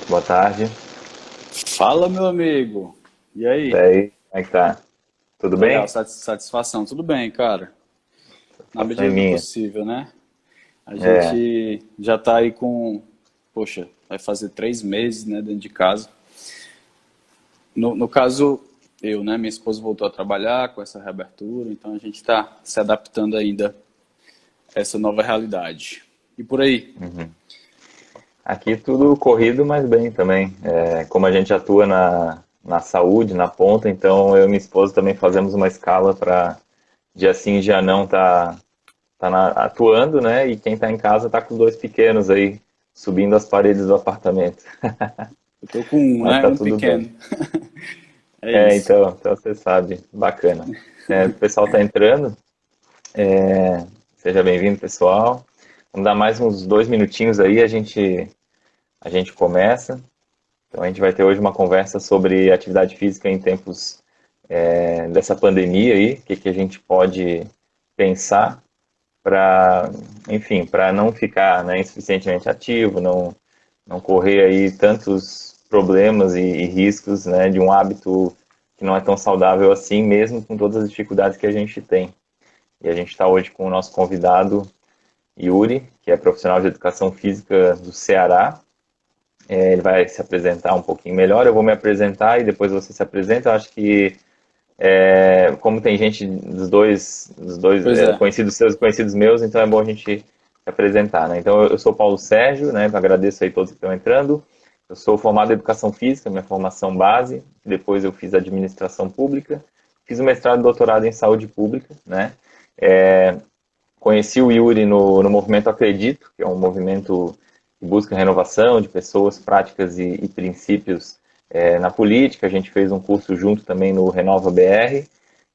Boa tarde. Fala, meu amigo. E aí? Daí, como é que tá? Tudo Legal, bem? satisfação. Tudo bem, cara. Na Satisfação é medida do minha. possível, né? A É, gente já tá aí com, poxa, vai fazer 3 meses, né, dentro de casa. No caso, eu, né, minha esposa voltou a trabalhar com essa reabertura, então a gente está se adaptando ainda a essa nova realidade. E por aí? uhum. Aqui tudo corrido, mas bem também. Como a gente atua na saúde, na ponta, então eu e minha esposa também fazemos uma escala para dia sim, dia não atuando, né? E quem tá em casa tá com os dois pequenos aí, subindo as paredes do apartamento. Eu tô com um, Mas né, tá um tudo bem. pequeno. É isso. Então você sabe, bacana. O pessoal tá entrando. Seja bem-vindo, pessoal. Vamos dar mais uns 2 minutinhos aí, a gente começa. Então a gente vai ter hoje uma conversa sobre atividade física em tempos dessa pandemia aí, o que, que a gente pode pensar para, enfim, para não ficar, né, insuficientemente ativo, não correr aí tantos problemas e riscos, né, de um hábito que não é tão saudável assim, mesmo com todas as dificuldades que a gente tem. E a gente está hoje com o nosso convidado Yuri, que é profissional de educação física do Ceará. Ele vai se apresentar um pouquinho melhor, eu vou me apresentar e depois você se apresenta. Eu acho que, como tem gente dos dois Pois é. conhecidos seus e conhecidos meus, então é bom a gente se apresentar, né? Então, eu sou Paulo Sérgio, né? Agradeço aí todos que estão entrando. Eu sou formado em educação física, minha formação base. Depois eu fiz administração pública. Fiz o mestrado e doutorado em saúde pública, né? Conheci o Yuri no movimento Acredito, que é um movimento que busca renovação de pessoas, práticas e princípios na política. A gente fez um curso junto também no Renova BR,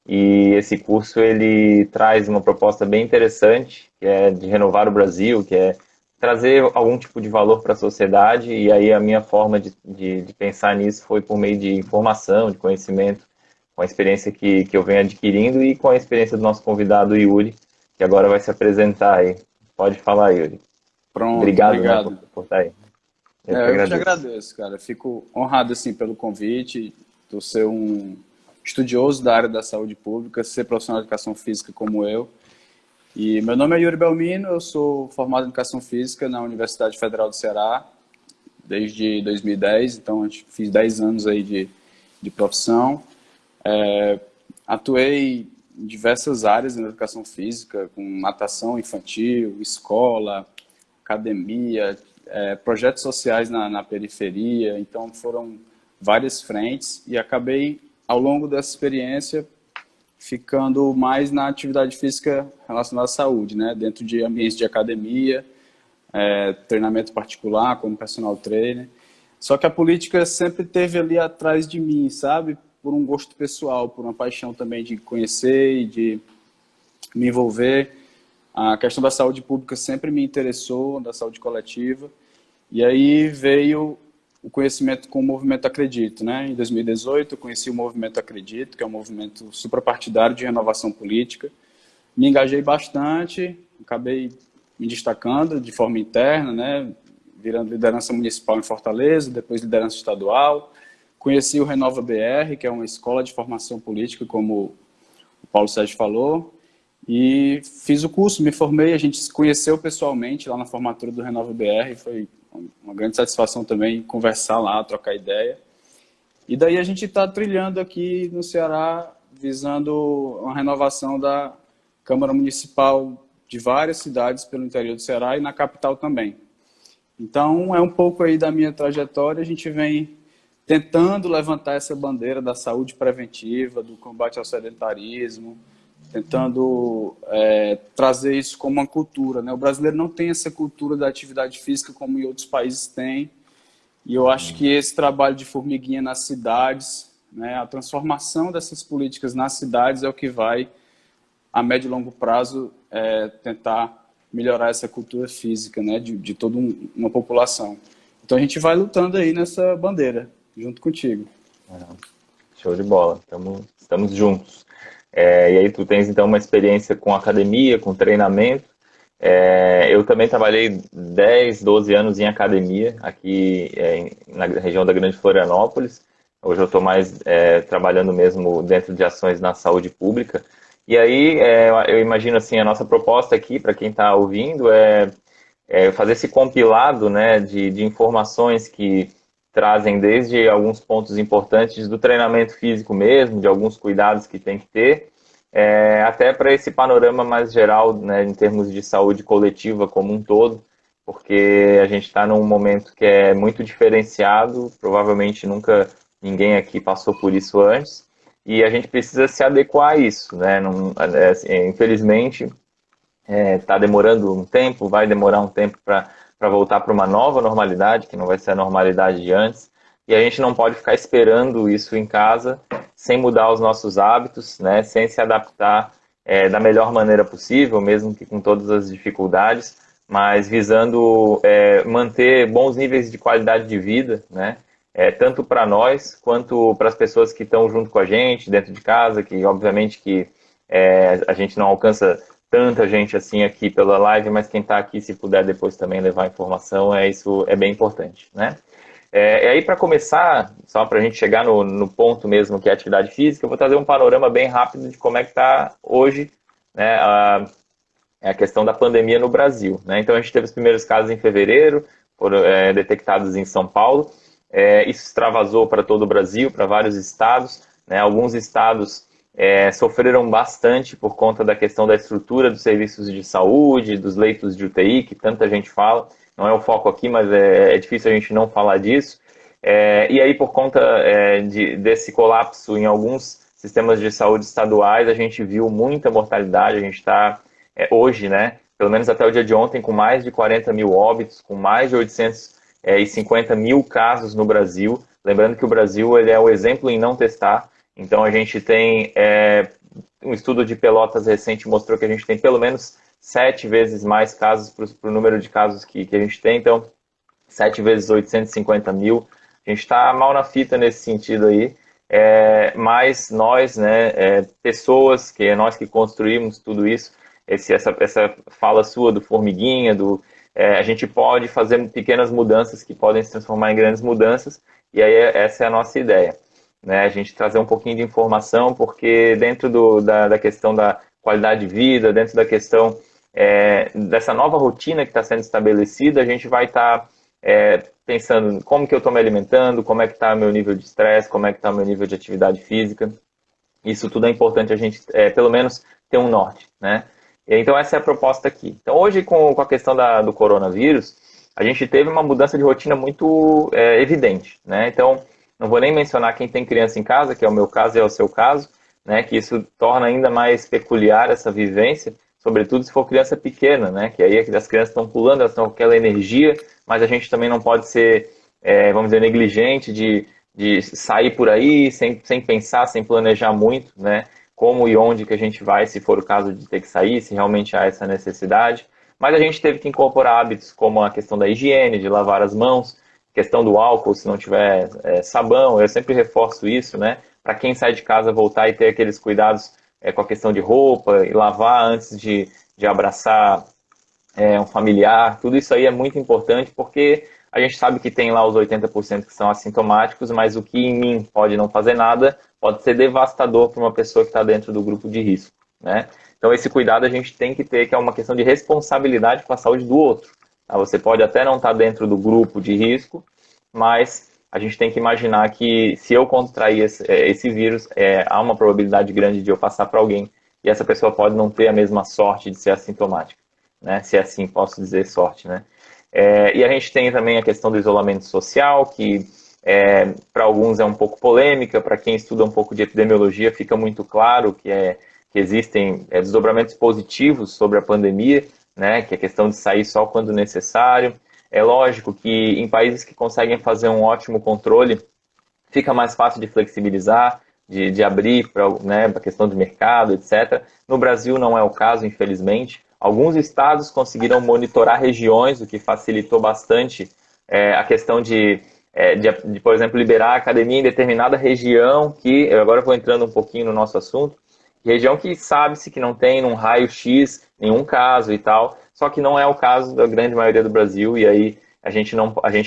e esse curso ele traz uma proposta bem interessante, que é de renovar o Brasil, que é trazer algum tipo de valor para a sociedade, e aí a minha forma de pensar nisso foi por meio de informação, de conhecimento, com a experiência que eu venho adquirindo e com a experiência do nosso convidado Yuri, que agora vai se apresentar aí. Pode falar, Yuri. Pronto, Obrigado, né, por, obrigado. por estar aí. Eu que É, eu que te agradeço. agradeço, cara. Fico honrado assim pelo convite, por ser um estudioso da área da saúde pública, ser profissional de educação física como eu. E meu nome é Yuri Belmino, eu sou formado em educação física na Universidade Federal do Ceará desde 2010, então fiz 10 anos aí de profissão. Atuei em diversas áreas na educação física, com natação infantil, escola, academia, projetos sociais na periferia, então foram várias frentes e acabei, ao longo dessa experiência, ficando mais na atividade física relacionada à saúde, né? Dentro de ambientes de academia, treinamento particular, como personal trainer. Só que a política sempre teve ali atrás de mim, sabe? Por um gosto pessoal, por uma paixão também de conhecer e de me envolver. A questão da saúde pública sempre me interessou, da saúde coletiva. E aí veio o conhecimento com o movimento Acredito, né? Em 2018 eu conheci o movimento Acredito, que é um movimento suprapartidário de renovação política. Me engajei bastante, acabei me destacando de forma interna, né? Virando liderança municipal em Fortaleza, depois liderança estadual. Conheci o Renova BR, que é uma escola de formação política, como o Paulo Sérgio falou, e fiz o curso, me formei, a gente se conheceu pessoalmente lá na formatura do Renova BR, foi uma grande satisfação também conversar lá, trocar ideia. E daí a gente está trilhando aqui no Ceará, visando uma renovação da Câmara Municipal de várias cidades pelo interior do Ceará e na capital também. Então, é um pouco aí da minha trajetória, a gente vem tentando levantar essa bandeira da saúde preventiva, do combate ao sedentarismo, tentando trazer isso como uma cultura, né? O brasileiro não tem essa cultura da atividade física como em outros países tem, e eu acho que esse trabalho de formiguinha nas cidades, né, a transformação dessas políticas nas cidades é o que vai, a médio e longo prazo, tentar melhorar essa cultura física, né, de toda uma população. Então a gente vai lutando aí nessa bandeira, junto contigo. Show de bola. Estamos juntos. E aí tu tens então uma experiência com academia, com treinamento. Eu também trabalhei 10, 12 anos em academia, aqui na região da Grande Florianópolis. Hoje eu estou mais trabalhando mesmo dentro de ações na saúde pública. E aí, eu imagino assim, a nossa proposta aqui, para quem está ouvindo, fazer esse compilado, né, de informações que trazem desde alguns pontos importantes do treinamento físico mesmo, de alguns cuidados que tem que ter, até para esse panorama mais geral, né, em termos de saúde coletiva como um todo, porque a gente está num momento que é muito diferenciado, provavelmente nunca ninguém aqui passou por isso antes, e a gente precisa se adequar a isso, né? Não, infelizmente, está demorando um tempo, vai demorar um tempo para voltar para uma nova normalidade, que não vai ser a normalidade de antes, e a gente não pode ficar esperando isso em casa, sem mudar os nossos hábitos, né, sem se adaptar da melhor maneira possível, mesmo que com todas as dificuldades, mas visando manter bons níveis de qualidade de vida, né, tanto para nós, quanto para as pessoas que estão junto com a gente, dentro de casa, que obviamente que a gente não alcança tanta gente assim aqui pela live, mas quem está aqui, se puder depois também levar informação, isso é bem importante, né? E aí, para começar, só para a gente chegar no ponto mesmo que é a atividade física, eu vou trazer um panorama bem rápido de como é que está hoje, né, a questão da pandemia no Brasil, né? Então, a gente teve os primeiros casos em fevereiro, foram detectados em São Paulo, isso extravasou para todo o Brasil, para vários estados, né? Alguns estados sofreram bastante por conta da questão da estrutura dos serviços de saúde, dos leitos de UTI, que tanta gente fala. Não é o foco aqui, mas é difícil a gente não falar disso. E aí, por conta desse colapso em alguns sistemas de saúde estaduais, a gente viu muita mortalidade. A gente está hoje, né, pelo menos até o dia de ontem, com mais de 40 mil óbitos, com mais de 850 mil casos no Brasil. Lembrando que o Brasil ele é o exemplo em não testar. Então, a gente tem um estudo de Pelotas recente mostrou que a gente tem pelo menos 7 vezes mais casos para o número de casos que a gente tem. Então, 7 vezes 850 mil. A gente está mal na fita nesse sentido aí. Mas nós, né, pessoas, que é nós que construímos tudo isso, essa fala sua do formiguinha, a gente pode fazer pequenas mudanças que podem se transformar em grandes mudanças. E aí essa é a nossa ideia. Né, a gente trazer um pouquinho de informação, porque dentro da questão da qualidade de vida, dentro da questão dessa nova rotina que está sendo estabelecida, a gente vai estar pensando como que eu estou me alimentando, como é que está o meu nível de estresse, como é que está o meu nível de atividade física. Isso tudo é importante a gente, pelo menos, ter um norte, né? Então essa é a proposta aqui. Então hoje, com a questão do coronavírus, a gente teve uma mudança de rotina muito evidente, né? Então, não vou nem mencionar quem tem criança em casa, que é o meu caso e é o seu caso, né, que isso torna ainda mais peculiar essa vivência, sobretudo se for criança pequena, né, que aí as crianças estão pulando, elas estão com aquela energia, mas a gente também não pode ser, vamos dizer, negligente de sair por aí sem pensar, sem planejar muito, né, como e onde que a gente vai, se for o caso de ter que sair, se realmente há essa necessidade. Mas a gente teve que incorporar hábitos como a questão da higiene, de lavar as mãos, questão do álcool, se não tiver sabão, eu sempre reforço isso, né? Para quem sai de casa voltar e ter aqueles cuidados com a questão de roupa e lavar antes de abraçar um familiar, tudo isso aí é muito importante porque a gente sabe que tem lá os 80% que são assintomáticos, mas o que em mim pode não fazer nada pode ser devastador para uma pessoa que está dentro do grupo de risco, né? Então esse cuidado a gente tem que ter, que é uma questão de responsabilidade com a saúde do outro. Você pode até não estar dentro do grupo de risco, mas a gente tem que imaginar que se eu contrair esse vírus, há uma probabilidade grande de eu passar para alguém, e essa pessoa pode não ter a mesma sorte de ser assintomática, né? Se assim posso dizer sorte, né? E a gente tem também a questão do isolamento social, que para alguns é um pouco polêmica, para quem estuda um pouco de epidemiologia fica muito claro que existem desdobramentos positivos sobre a pandemia, né, que é a questão de sair só quando necessário. É lógico que em países que conseguem fazer um ótimo controle, fica mais fácil de flexibilizar, de abrir para, né, a questão de mercado, etc. No Brasil não é o caso, infelizmente. Alguns estados conseguiram monitorar regiões, o que facilitou bastante a questão de, por exemplo, liberar a academia em determinada região, que eu agora vou entrando um pouquinho no nosso assunto, região que sabe-se que não tem num raio X nenhum caso e tal, só que não é o caso da grande maioria do Brasil, e aí a gente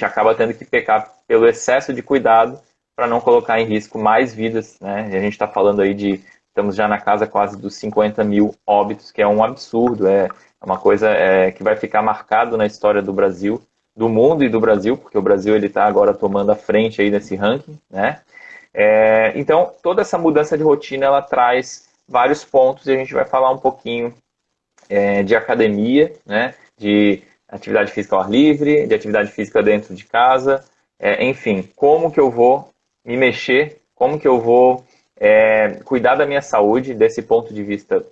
acaba tendo que pecar pelo excesso de cuidado para não colocar em risco mais vidas, né? E a gente está falando aí estamos já na casa quase dos 50 mil óbitos, que é um absurdo, é uma coisa que vai ficar marcado na história do Brasil, do mundo e do Brasil, porque o Brasil ele está agora tomando a frente aí nesse ranking, né? Então, toda essa mudança de rotina, ela traz vários pontos, e a gente vai falar um pouquinho de academia, né? De atividade física ao ar livre, de atividade física dentro de casa, enfim, como que eu vou me mexer, como que eu vou cuidar da minha saúde, desse ponto de vista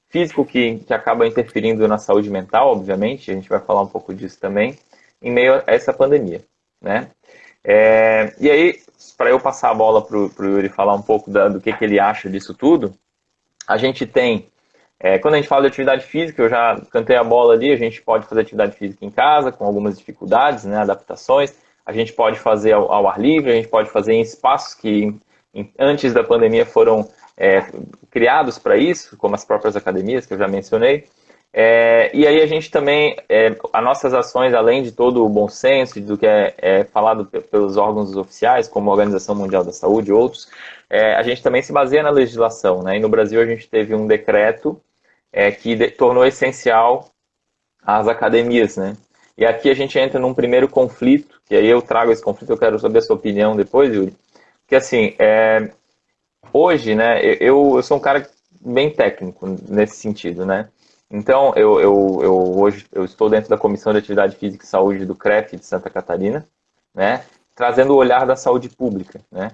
físico que acaba interferindo na saúde mental, obviamente, a gente vai falar um pouco disso também, em meio a essa pandemia, né? E aí, para eu passar a bola para o Yuri falar um pouco do que ele acha disso tudo, a gente tem, quando a gente fala de atividade física, eu já cantei a bola ali, a gente pode fazer atividade física em casa, com algumas dificuldades, né, adaptações, a gente pode fazer ao ar livre, a gente pode fazer em espaços que antes da pandemia foram criados para isso, como as próprias academias que eu já mencionei. E aí a gente também, as nossas ações, além de todo o bom senso, do que é falado pelos órgãos oficiais, como a Organização Mundial da Saúde e outros, a gente também se baseia na legislação, né? E no Brasil a gente teve um decreto que tornou essencial as academias, né? E aqui a gente entra num primeiro conflito, que aí eu trago esse conflito, eu quero saber a sua opinião depois, Yuri, que assim, hoje, né, eu sou um cara bem técnico nesse sentido, né? Então, hoje eu estou dentro da Comissão de Atividade Física e Saúde do CREF de Santa Catarina, né? Trazendo o olhar da saúde pública, né?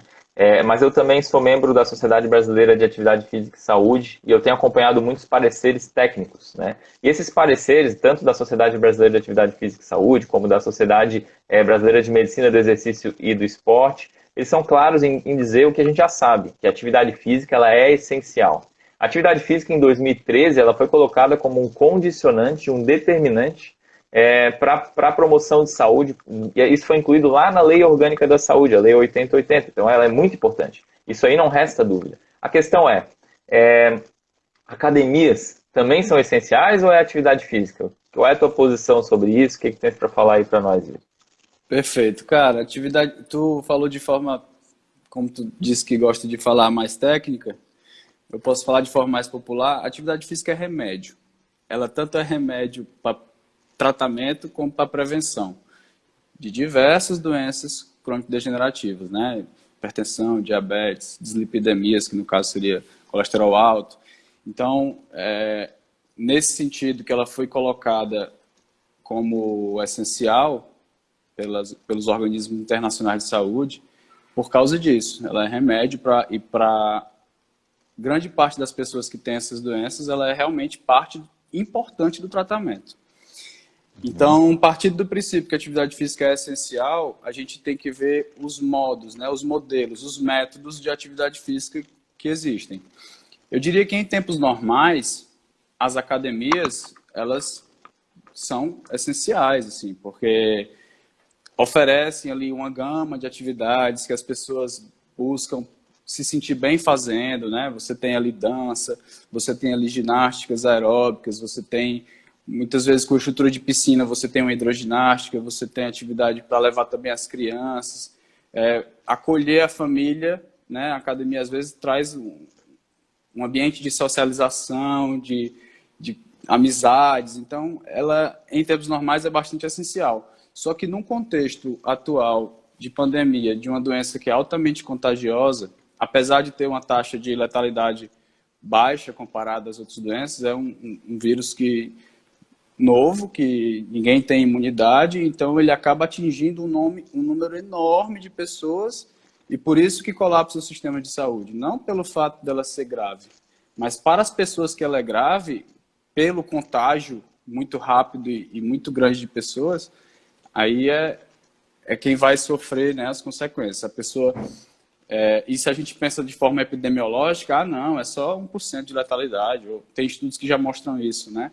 Mas eu também sou membro da Sociedade Brasileira de Atividade Física e Saúde e eu tenho acompanhado muitos pareceres técnicos, né? E esses pareceres, tanto da Sociedade Brasileira de Atividade Física e Saúde, como da Sociedade Brasileira de Medicina do Exercício e do Esporte, eles são claros em dizer o que a gente já sabe, que a atividade física ela é essencial. A atividade física, em 2013, ela foi colocada como um condicionante, um determinante para a promoção de saúde, e isso foi incluído lá na Lei Orgânica da Saúde, a Lei 8080, então ela é muito importante. Isso aí não resta dúvida. A questão academias também são essenciais ou é atividade física? Qual é a tua posição sobre isso? O que tens para falar aí para nós, Yuri? Perfeito, cara. Atividade, tu falou de forma, como tu disse que gosta de falar mais técnica, eu posso falar de forma mais popular. Atividade física é remédio. Ela tanto é remédio para tratamento como para prevenção de diversas doenças crônico-degenerativas, né? Hipertensão, diabetes, dislipidemias, que no caso seria colesterol alto. Então, nesse sentido que ela foi colocada como essencial pelos organismos internacionais de saúde, por causa disso. Ela é remédio para grande parte das pessoas que têm essas doenças, ela é realmente parte importante do tratamento. Então, partindo do princípio que a atividade física é essencial, a gente tem que ver os modos, né, os modelos, os métodos de atividade física que existem. Eu diria que em tempos normais, as academias, elas são essenciais, assim, porque oferecem ali uma gama de atividades que as pessoas buscam se sentir bem fazendo, né? Você tem ali dança, você tem ali ginásticas aeróbicas, você tem, muitas vezes com estrutura de piscina, você tem uma hidroginástica, você tem atividade para levar também as crianças, acolher a família, né? A academia às vezes traz um ambiente de socialização, de amizades, então ela, em tempos normais, é bastante essencial. Só que num contexto atual de pandemia, de uma doença que é altamente contagiosa, apesar de ter uma taxa de letalidade baixa comparada às outras doenças, é um vírus novo, que ninguém tem imunidade, então ele acaba atingindo um número enorme de pessoas e por isso que colapsa o sistema de saúde. Não pelo fato dela ser grave, mas para as pessoas que ela é grave, pelo contágio muito rápido e muito grande de pessoas, aí é quem vai sofrer, né, as consequências. A pessoa, e se a gente pensa de forma epidemiológica, não, é só 1% de letalidade, ou tem estudos que já mostram isso, né?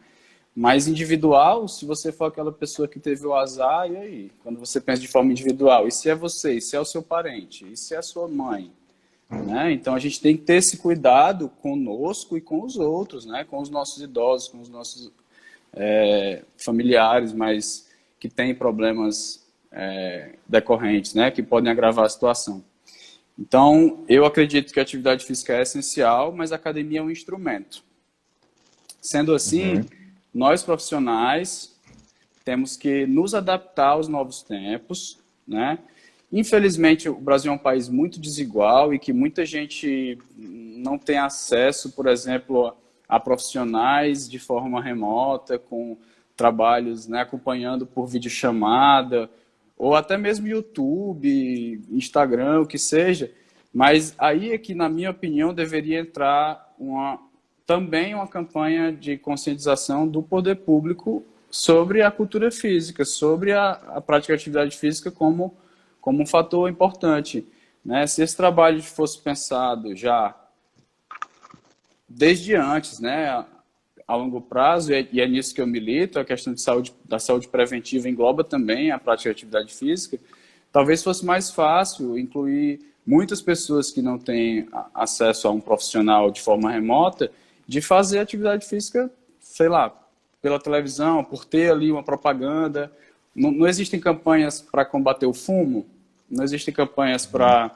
Mas individual, se você for aquela pessoa que teve o azar, e aí? Quando você pensa de forma individual, e se é você, e se é o seu parente, e se é a sua mãe? né? Então a gente tem que ter esse cuidado conosco e com os outros, né? Com os nossos idosos, com os nossos familiares, mas que têm problemas decorrentes, né? Que podem agravar a situação. Então, eu acredito que a atividade física é essencial, mas a academia é um instrumento. Sendo assim, Uhum. nós profissionais temos que nos adaptar aos novos tempos, né? Infelizmente, o Brasil é um país muito desigual e que muita gente não tem acesso, por exemplo, a profissionais de forma remota, com trabalhos, né, acompanhando por videochamada, ou até mesmo YouTube, Instagram, o que seja. Mas aí é que, na minha opinião, deveria entrar também uma campanha de conscientização do poder público sobre a cultura física, sobre a prática de atividade física como um fator importante, né? Se esse trabalho fosse pensado já desde antes, né, a longo prazo, e é nisso que eu milito, a questão da saúde preventiva engloba também a prática de atividade física, talvez fosse mais fácil incluir muitas pessoas que não têm acesso a um profissional de forma remota, de fazer atividade física, sei lá, pela televisão, por ter ali uma propaganda. Não existem campanhas para combater o fumo, não existem campanhas para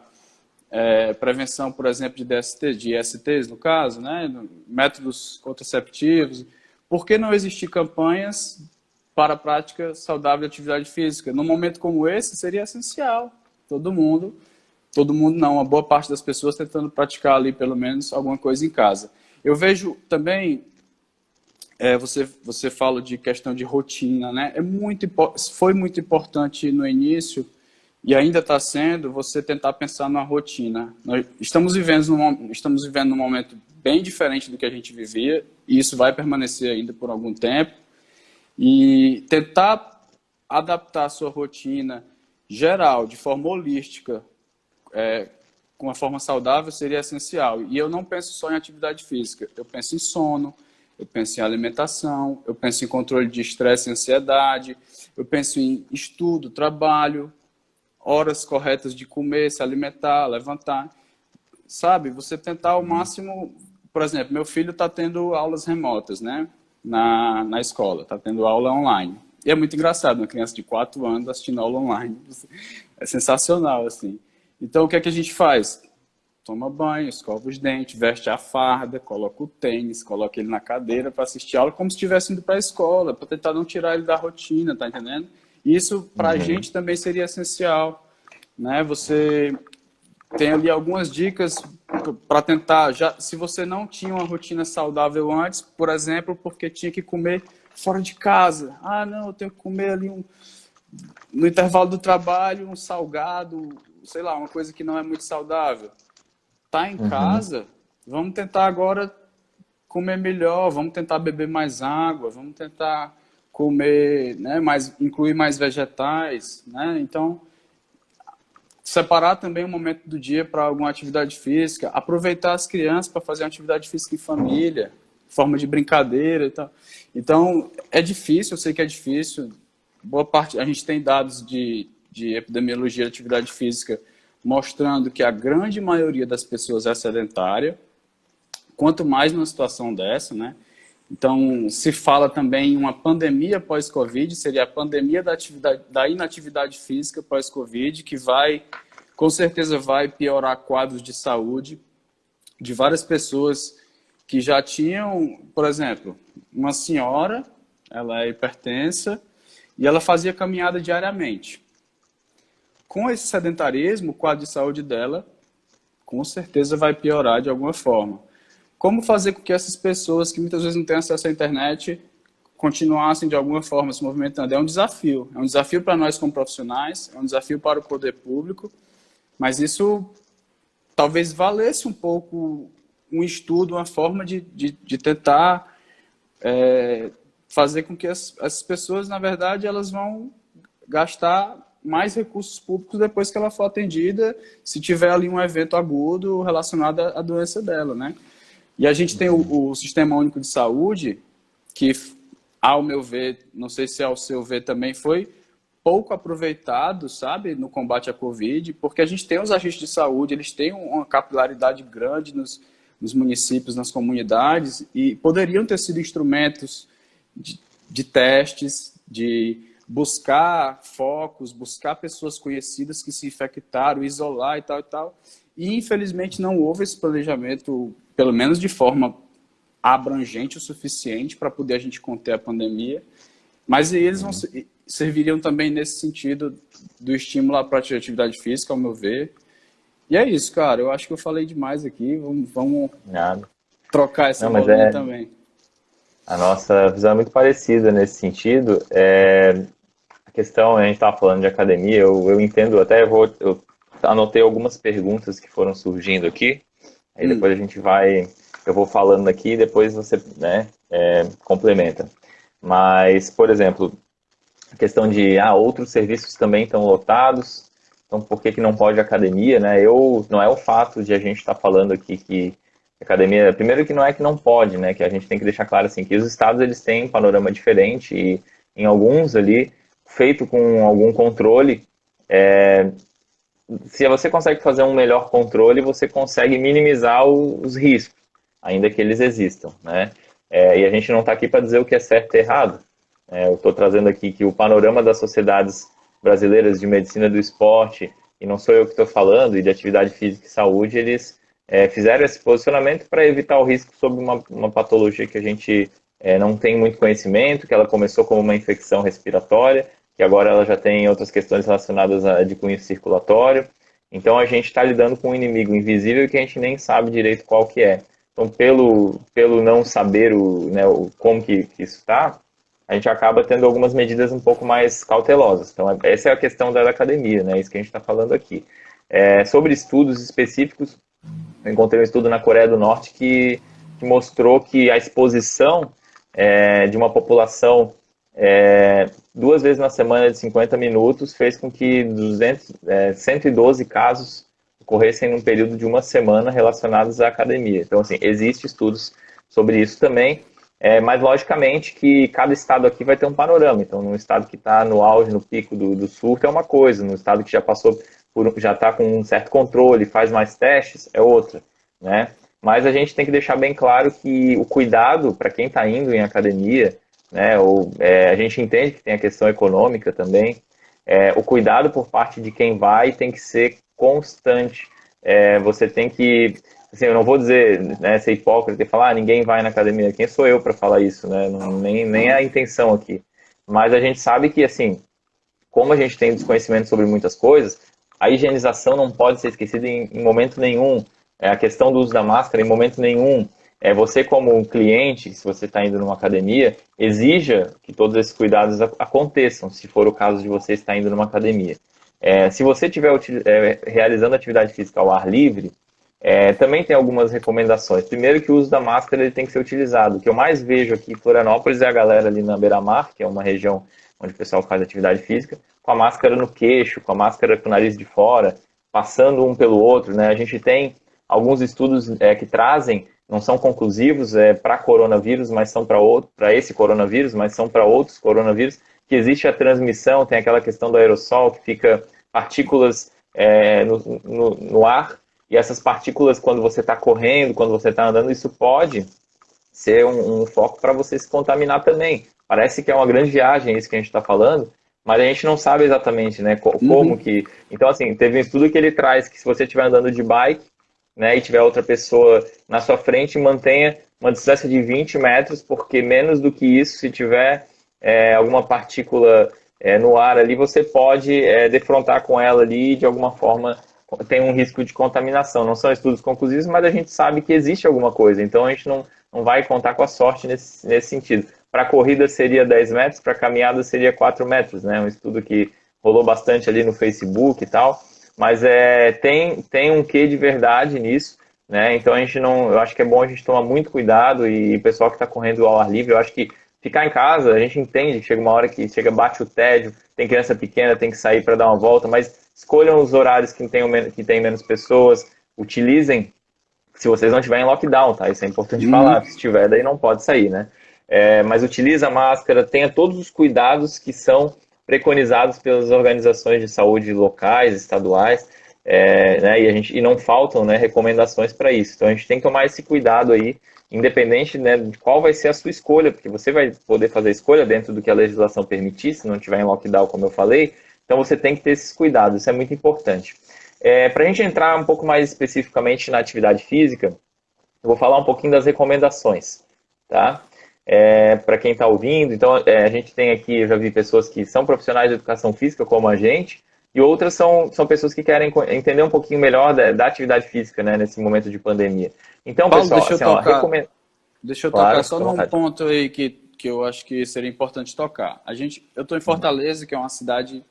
prevenção, por exemplo, de DST, de ISTs, no caso, né? Métodos contraceptivos. Por que não existir campanhas para a prática saudável de atividade física? Num momento como esse, seria essencial. Todo mundo não, uma boa parte das pessoas tentando praticar ali, pelo menos, alguma coisa em casa. Eu vejo também, você fala de questão de rotina, né? Foi muito importante no início, e ainda está sendo, você tentar pensar numa rotina. Nós estamos vivendo num momento bem diferente do que a gente vivia, e isso vai permanecer ainda por algum tempo, e tentar adaptar a sua rotina geral, de forma holística, com uma forma saudável, seria essencial. E eu não penso só em atividade física, eu penso em sono, eu penso em alimentação, eu penso em controle de estresse e ansiedade, eu penso em estudo, trabalho, horas corretas de comer, se alimentar, levantar. Sabe, você tentar ao máximo... Por exemplo, meu filho está tendo aulas remotas, né? Na escola, está tendo aula online. E é muito engraçado, uma criança de 4 anos assistindo aula online. É sensacional, assim. Então, o que é que a gente faz? Toma banho, escova os dentes, veste a farda, coloca o tênis, coloca ele na cadeira para assistir aula como se estivesse indo para a escola, para tentar não tirar ele da rotina, tá entendendo? Isso, para a gente, também seria essencial, né? Você tem ali algumas dicas para tentar, se você não tinha uma rotina saudável antes, por exemplo, porque tinha que comer fora de casa. Ah, não, eu tenho que comer ali no intervalo do trabalho, um salgado, sei lá, uma coisa que não é muito saudável. Tá em casa, vamos tentar agora comer melhor, vamos tentar beber mais água, vamos tentar comer, né, incluir mais vegetais, né? Então, separar também um momento do dia para alguma atividade física, aproveitar as crianças para fazer uma atividade física em família, forma de brincadeira e tal. Então, é difícil, eu sei que é difícil. Boa parte, a gente tem dados de epidemiologia de atividade física mostrando que a grande maioria das pessoas é sedentária, quanto mais numa situação dessa, né? Então, se fala também em uma pandemia pós-Covid, seria a pandemia da inatividade física pós-Covid, que com certeza vai piorar quadros de saúde de várias pessoas que já tinham, por exemplo, uma senhora, ela é hipertensa, e ela fazia caminhada diariamente. Com esse sedentarismo, o quadro de saúde dela, com certeza, vai piorar de alguma forma. Como fazer com que essas pessoas, que muitas vezes não têm acesso à internet, continuassem de alguma forma se movimentando? É um desafio para nós como profissionais, é um desafio para o poder público, mas isso talvez valesse um pouco um estudo, uma forma de tentar fazer com que as pessoas, na verdade, elas vão gastar mais recursos públicos depois que ela for atendida, se tiver ali um evento agudo relacionado à doença dela, né? E a gente tem o Sistema Único de Saúde, que, ao meu ver, não sei se ao seu ver também, foi pouco aproveitado, sabe, no combate à Covid, porque a gente tem os agentes de saúde, eles têm uma capilaridade grande nos municípios, nas comunidades, e poderiam ter sido instrumentos de testes, de buscar focos, buscar pessoas conhecidas que se infectaram, isolar e tal e tal. E, infelizmente, não houve esse planejamento, pelo menos de forma abrangente o suficiente para poder a gente conter a pandemia. Mas eles serviriam também nesse sentido do estímulo à prática de atividade física, ao meu ver. E é isso, cara. Eu acho que eu falei demais aqui. Vamos trocar essa bolinha também. A nossa visão é muito parecida nesse sentido. A questão, a gente estava falando de academia, eu entendo, até eu anotei algumas perguntas que foram surgindo aqui, aí depois a gente eu vou falando aqui e depois você, né, complementa. Mas, por exemplo, a questão de, outros serviços também estão lotados, então por que não pode academia, né? Não é o fato de a gente estar falando aqui que academia, primeiro que não é que não pode, né, que a gente tem que deixar claro assim, que os estados eles têm um panorama diferente e em alguns ali, feito com algum controle, se você consegue fazer um melhor controle, você consegue minimizar os riscos, ainda que eles existam, né? E a gente não está aqui para dizer o que é certo e errado. Eu estou trazendo aqui que o panorama das sociedades brasileiras de medicina do esporte, e não sou eu que estou falando, e de atividade física e saúde, eles fizeram esse posicionamento para evitar o risco sobre uma patologia que a gente não tem muito conhecimento, que ela começou como uma infecção respiratória, que agora ela já tem outras questões relacionadas de cunho circulatório. Então a gente está lidando com um inimigo invisível que a gente nem sabe direito qual que é. Então pelo não saber como que isso está, a gente acaba tendo algumas medidas um pouco mais cautelosas. Então essa é a questão da academia, né? Isso que a gente está falando aqui. Sobre estudos específicos, eu encontrei um estudo na Coreia do Norte que mostrou que a exposição de uma população 2 vezes na semana de 50 minutos fez com que 112 casos ocorressem num período de uma semana relacionados à academia. Então, assim, existem estudos sobre isso também, mas logicamente que cada estado aqui vai ter um panorama. Então, num estado que está no auge, no pico do surto é uma coisa, num estado que já está com um certo controle, faz mais testes, é outra, né? Mas a gente tem que deixar bem claro que o cuidado para quem está indo em academia, né, a gente entende que tem a questão econômica também, o cuidado por parte de quem vai tem que ser constante. Você tem que, assim, eu não vou dizer, né, ser hipócrita e falar, ninguém vai na academia, quem sou eu para falar isso, né? Nem é a intenção aqui. Mas a gente sabe que, assim, como a gente tem desconhecimento sobre muitas coisas, a higienização não pode ser esquecida em momento nenhum. A questão do uso da máscara, em momento nenhum. Você como um cliente, se você está indo numa academia, exija que todos esses cuidados aconteçam, se for o caso de você estar indo numa academia. Se você estiver realizando atividade física ao ar livre, também tem algumas recomendações. Primeiro que o uso da máscara ele tem que ser utilizado. O que eu mais vejo aqui em Florianópolis é a galera ali na beira-mar, que é uma região onde o pessoal faz atividade física, com a máscara no queixo, com a máscara com o nariz de fora, passando um pelo outro, né? A gente tem alguns estudos que trazem, não são conclusivos para coronavírus, mas são para esse coronavírus, mas são para outros coronavírus, que existe a transmissão, tem aquela questão do aerossol, que fica partículas no ar, e essas partículas, quando você está correndo, quando você está andando, isso pode ser um foco para você se contaminar também. Parece que é uma grande viagem isso que a gente está falando, mas a gente não sabe exatamente, né, como que... Então, assim, teve um estudo que ele traz que se você estiver andando de bike, né, e tiver outra pessoa na sua frente, mantenha uma distância de 20 metros, porque menos do que isso, se tiver alguma partícula no ar ali, você pode defrontar com ela ali e de alguma forma tem um risco de contaminação. Não são estudos conclusivos, mas a gente sabe que existe alguma coisa, então a gente não vai contar com a sorte nesse sentido. Para a corrida seria 10 metros, para a caminhada seria 4 metros, né? Um estudo que rolou bastante ali no Facebook e tal, mas tem um quê de verdade nisso, né? Então eu acho que é bom a gente tomar muito cuidado e o pessoal que está correndo ao ar livre, eu acho que ficar em casa, a gente entende que chega uma hora que bate o tédio, tem criança pequena, tem que sair para dar uma volta, mas escolham os horários que tem menos pessoas, utilizem, se vocês não estiverem em lockdown, tá? Isso é importante falar, se estiver, daí não pode sair, né? Mas utilize a máscara, tenha todos os cuidados que são preconizados pelas organizações de saúde locais, estaduais, né, e não faltam, né, recomendações para isso. Então a gente tem que tomar esse cuidado aí, independente, né, de qual vai ser a sua escolha, porque você vai poder fazer a escolha dentro do que a legislação permitir, se não tiver em lockdown, como eu falei. Então você tem que ter esses cuidados, isso é muito importante. Para a gente entrar um pouco mais especificamente na atividade física, eu vou falar um pouquinho das recomendações, tá? Para quem está ouvindo, então a gente tem aqui, eu já vi pessoas que são profissionais de educação física, como a gente, e outras são pessoas que querem entender um pouquinho melhor da atividade física, né, nesse momento de pandemia. Então, Paulo, pessoal, assim, deixa eu claro, tocar só num ponto aí que eu acho que seria importante tocar. Eu estou em Fortaleza, que é uma cidade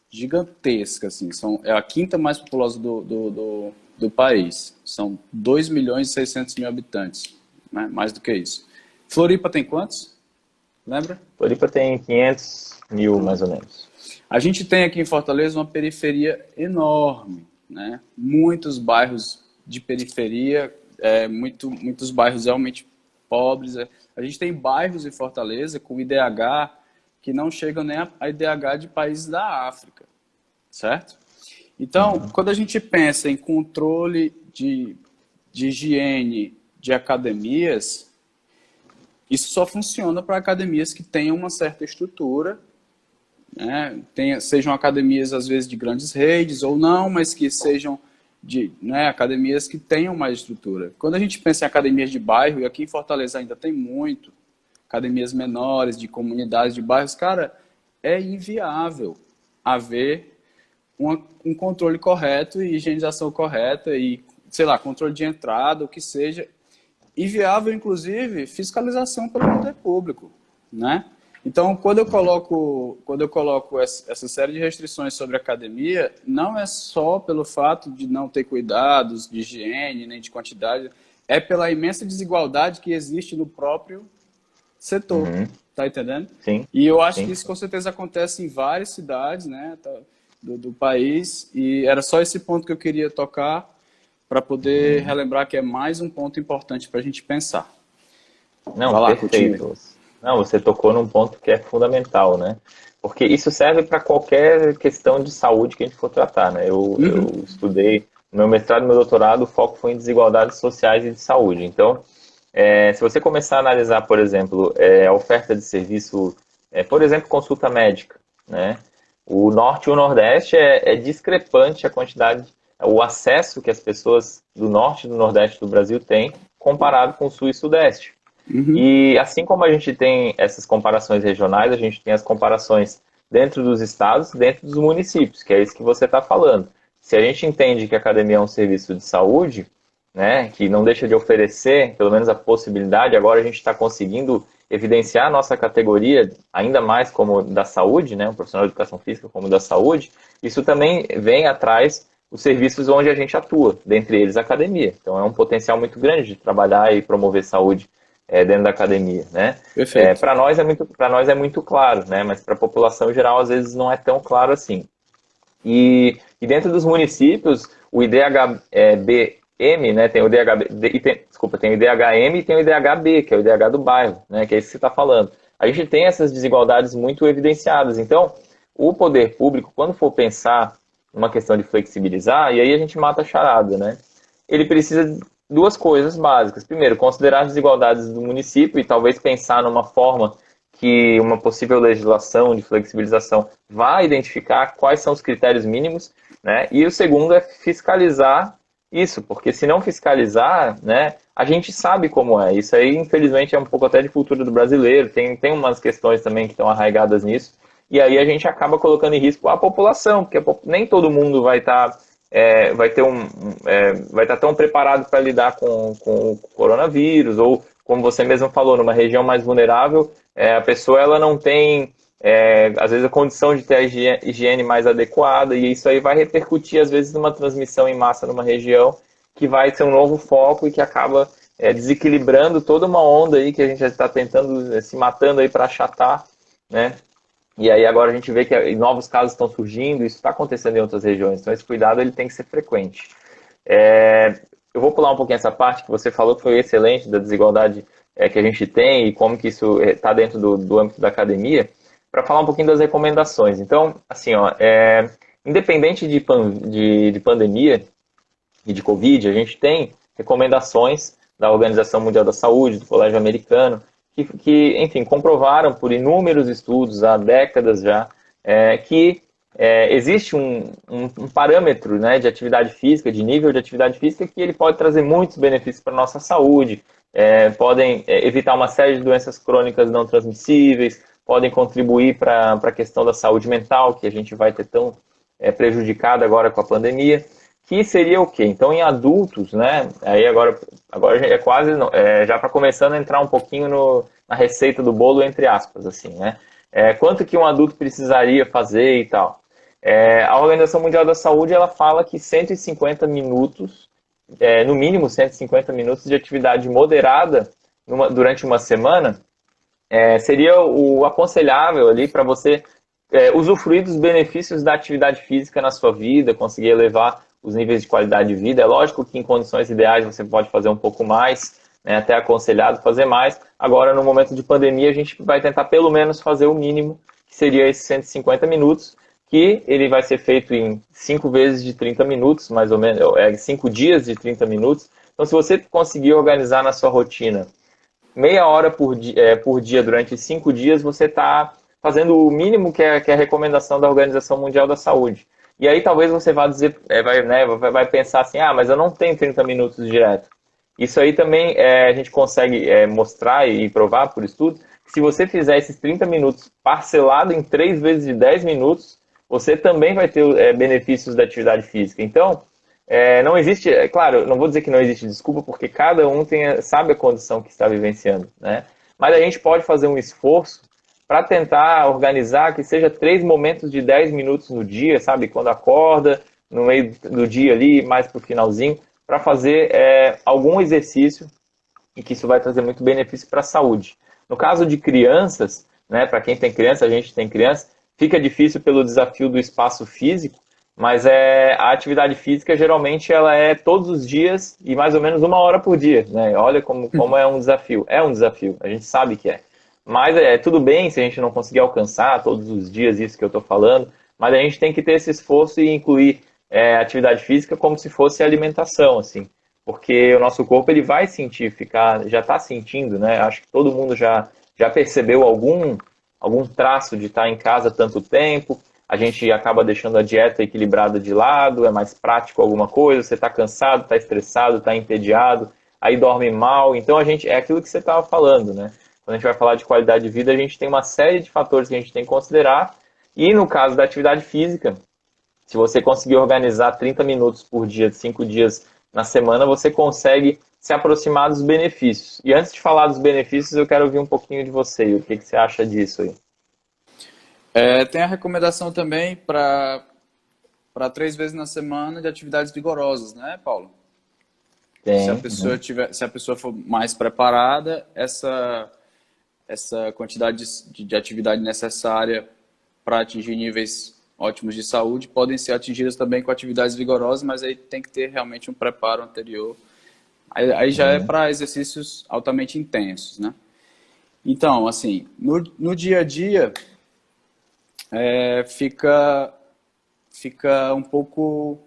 gigantesca, assim, é a quinta mais populosa do país. São 2.600.000 habitantes, né? Mais do que isso. Floripa tem quantos? Lembra? Floripa tem 500 mil, mais ou menos. A gente tem aqui em Fortaleza uma periferia enorme, né? Muitos bairros de periferia, muitos bairros realmente pobres. A gente tem bairros em Fortaleza com IDH que não chegam nem a IDH de países da África, certo? Então, quando a gente pensa em controle de higiene de academias, isso só funciona para academias que tenham uma certa estrutura, né? Sejam academias, às vezes, de grandes redes ou não, mas que sejam academias que tenham mais estrutura. Quando a gente pensa em academias de bairro, e aqui em Fortaleza ainda tem muito, academias menores, de comunidades, de bairros, cara, é inviável haver um controle correto e higienização correta e, sei lá, controle de entrada, o que seja. Inviável, inclusive, fiscalização pelo poder público, né? Então, quando eu coloco essa série de restrições sobre a academia, não é só pelo fato de não ter cuidados de higiene, nem de quantidade, é pela imensa desigualdade que existe no próprio setor, tá entendendo? Sim. E eu acho que isso com certeza acontece em várias cidades, né, do país, e era só esse ponto que eu queria tocar para poder relembrar que é mais um ponto importante para a gente pensar. Não, Vai lá, perfeito. continue. Não, você tocou num ponto que é fundamental, né? Porque isso serve para qualquer questão de saúde que a gente for tratar, né? Eu estudei, no meu mestrado e meu doutorado, o foco foi em desigualdades sociais e de saúde. Então, se você começar a analisar, por exemplo, a oferta de serviço, por exemplo, consulta médica, né? O Norte e o Nordeste é discrepante a quantidade, o acesso que as pessoas do Norte e do Nordeste do Brasil têm comparado com o Sul e Sudeste. E assim como a gente tem essas comparações regionais, a gente tem as comparações dentro dos estados, dentro dos municípios, que é isso que você está falando. Se a gente entende que a academia é um serviço de saúde, né, que não deixa de oferecer, pelo menos a possibilidade, agora a gente está conseguindo evidenciar a nossa categoria, ainda mais como da saúde, né, um profissional de educação física como da saúde, isso também vem atrás os serviços onde a gente atua, dentre eles a academia. Então é um potencial muito grande de trabalhar e promover saúde dentro da academia, né? Perfeito. Para nós é muito claro, né? Mas para a população geral às vezes não é tão claro assim. E dentro dos municípios, o IDHBM, né? Tem o tem o IDHM e tem o IDHB, que é o IDH do bairro, né? Que é isso que você está falando. A gente tem essas desigualdades muito evidenciadas. Então, o poder público, quando for pensar numa questão de flexibilizar, e aí a gente mata a charada, né? Ele precisa duas coisas básicas. Primeiro, considerar as desigualdades do município e talvez pensar numa forma que uma possível legislação de flexibilização vá identificar quais são os critérios mínimos, né? E o segundo é fiscalizar isso, porque se não fiscalizar, né, a gente sabe como é. Isso aí, infelizmente, é um pouco até de cultura do brasileiro, tem umas questões também que estão arraigadas nisso, e aí a gente acaba colocando em risco a população, porque nem todo mundo vai estar vai estar tão preparado para lidar com o coronavírus, ou como você mesmo falou, numa região mais vulnerável, a pessoa ela não tem, às vezes, a condição de ter a higiene mais adequada, e isso aí vai repercutir, às vezes, numa transmissão em massa numa região, que vai ser um novo foco e que acaba desequilibrando toda uma onda aí que a gente já está tentando, se matando aí para achatar, né? E aí agora a gente vê que novos casos estão surgindo, isso está acontecendo em outras regiões, então esse cuidado ele tem que ser frequente. Eu vou pular um pouquinho essa parte que você falou, que foi excelente, da desigualdade que a gente tem e como que isso está dentro do âmbito da academia, para falar um pouquinho das recomendações. Então, assim, ó, independente de pandemia e de Covid, a gente tem recomendações da Organização Mundial da Saúde, do Colégio Americano, enfim, comprovaram por inúmeros estudos, há décadas já, que existe um parâmetro, né, de atividade física, de nível de atividade física, que ele pode trazer muitos benefícios para a nossa saúde, podem evitar uma série de doenças crônicas não transmissíveis, podem contribuir para a questão da saúde mental, que a gente vai ter tão prejudicada agora com a pandemia, que seria o quê? Então, em adultos, né, aí agora é quase, já para começando a entrar um pouquinho na receita do bolo, entre aspas, assim, né, quanto que um adulto precisaria fazer e tal. A Organização Mundial da Saúde, ela fala que 150 minutos, no mínimo 150 minutos de atividade moderada durante uma semana, seria o aconselhável ali para você usufruir dos benefícios da atividade física na sua vida, conseguir elevar os níveis de qualidade de vida. É lógico que em condições ideais você pode fazer um pouco mais, né, até aconselhado fazer mais. Agora, no momento de pandemia, a gente vai tentar pelo menos fazer o mínimo, que seria esses 150 minutos, que ele vai ser feito em 5 vezes de 30 minutos, mais ou menos, 5 dias de 30 minutos. Então, se você conseguir organizar na sua rotina meia hora por dia durante 5 dias, você está fazendo o mínimo que é a recomendação da Organização Mundial da Saúde. E aí talvez você vá dizer, vai pensar assim, mas eu não tenho 30 minutos direto. Isso aí também a gente consegue mostrar e provar por estudos, que se você fizer esses 30 minutos parcelado em 3 vezes de 10 minutos, você também vai ter benefícios da atividade física. Então, não existe, claro, não vou dizer que não existe desculpa, porque cada um sabe a condição que está vivenciando, né? Mas a gente pode fazer um esforço para tentar organizar que seja 3 momentos de 10 minutos no dia, sabe? Quando acorda, no meio do dia ali, mais para o finalzinho, para fazer algum exercício e que isso vai trazer muito benefício para a saúde. No caso de crianças, né, para quem tem criança, a gente tem criança, fica difícil pelo desafio do espaço físico, mas a atividade física geralmente ela é todos os dias e mais ou menos 1 hora por dia, né? Olha como é um desafio. É um desafio, a gente sabe que é. Mas tudo bem se a gente não conseguir alcançar todos os dias isso que eu estou falando, mas a gente tem que ter esse esforço e incluir atividade física como se fosse alimentação, assim. Porque o nosso corpo ele vai sentir, já está sentindo, né? Acho que todo mundo já percebeu algum traço de estar em casa tanto tempo. A gente acaba deixando a dieta equilibrada de lado, é mais prático alguma coisa, você está cansado, está estressado, está entediado, aí dorme mal. Então é aquilo que você estava falando, né? Quando a gente vai falar de qualidade de vida, a gente tem uma série de fatores que a gente tem que considerar. E no caso da atividade física, se você conseguir organizar 30 minutos por dia, 5 dias na semana, você consegue se aproximar dos benefícios. E antes de falar dos benefícios, eu quero ouvir um pouquinho de você. O que você acha disso aí? Tem a recomendação também para 3 vezes na semana de atividades vigorosas, né, Paulo? Tem. Se a pessoa for mais preparada, essa quantidade de atividade necessária para atingir níveis ótimos de saúde podem ser atingidas também com atividades vigorosas, mas aí tem que ter realmente um preparo anterior. Aí já é para exercícios altamente intensos, né? Então, assim, no dia a dia, fica um pouco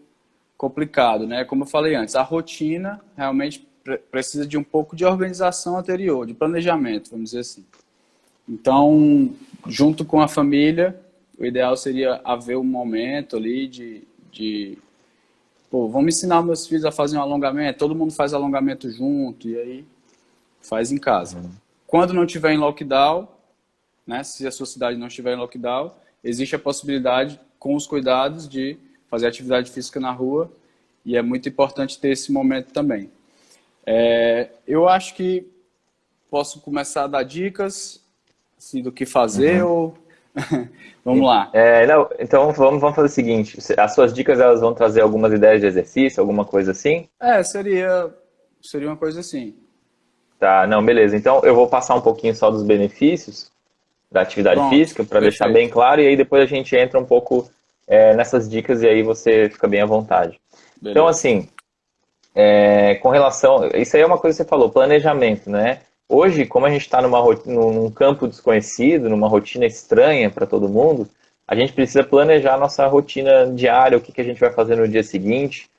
complicado, né? Como eu falei antes, a rotina realmente precisa de um pouco de organização anterior, de planejamento, vamos dizer assim. Então, junto com a família, o ideal seria haver um momento ali vamos ensinar meus filhos a fazer um alongamento, todo mundo faz alongamento junto, e aí faz em casa. Quando não tiver em lockdown, né, se a sua cidade não estiver em lockdown, existe a possibilidade, com os cuidados, de fazer atividade física na rua, e é muito importante ter esse momento também. Eu acho que posso começar a dar dicas assim, do que fazer ou... Vamos lá. Então vamos fazer o seguinte, as suas dicas elas vão trazer algumas ideias de exercício, alguma coisa assim? Seria uma coisa assim. Tá, não, beleza. Então eu vou passar um pouquinho só dos benefícios da atividade física para deixar bem claro, e aí depois a gente entra um pouco nessas dicas e aí você fica bem à vontade. Beleza. Então assim, com relação... Isso aí é uma coisa que você falou, planejamento, né? Hoje, como a gente está num campo desconhecido, numa rotina estranha para todo mundo, a gente precisa planejar a nossa rotina diária, o que a gente vai fazer no dia seguinte.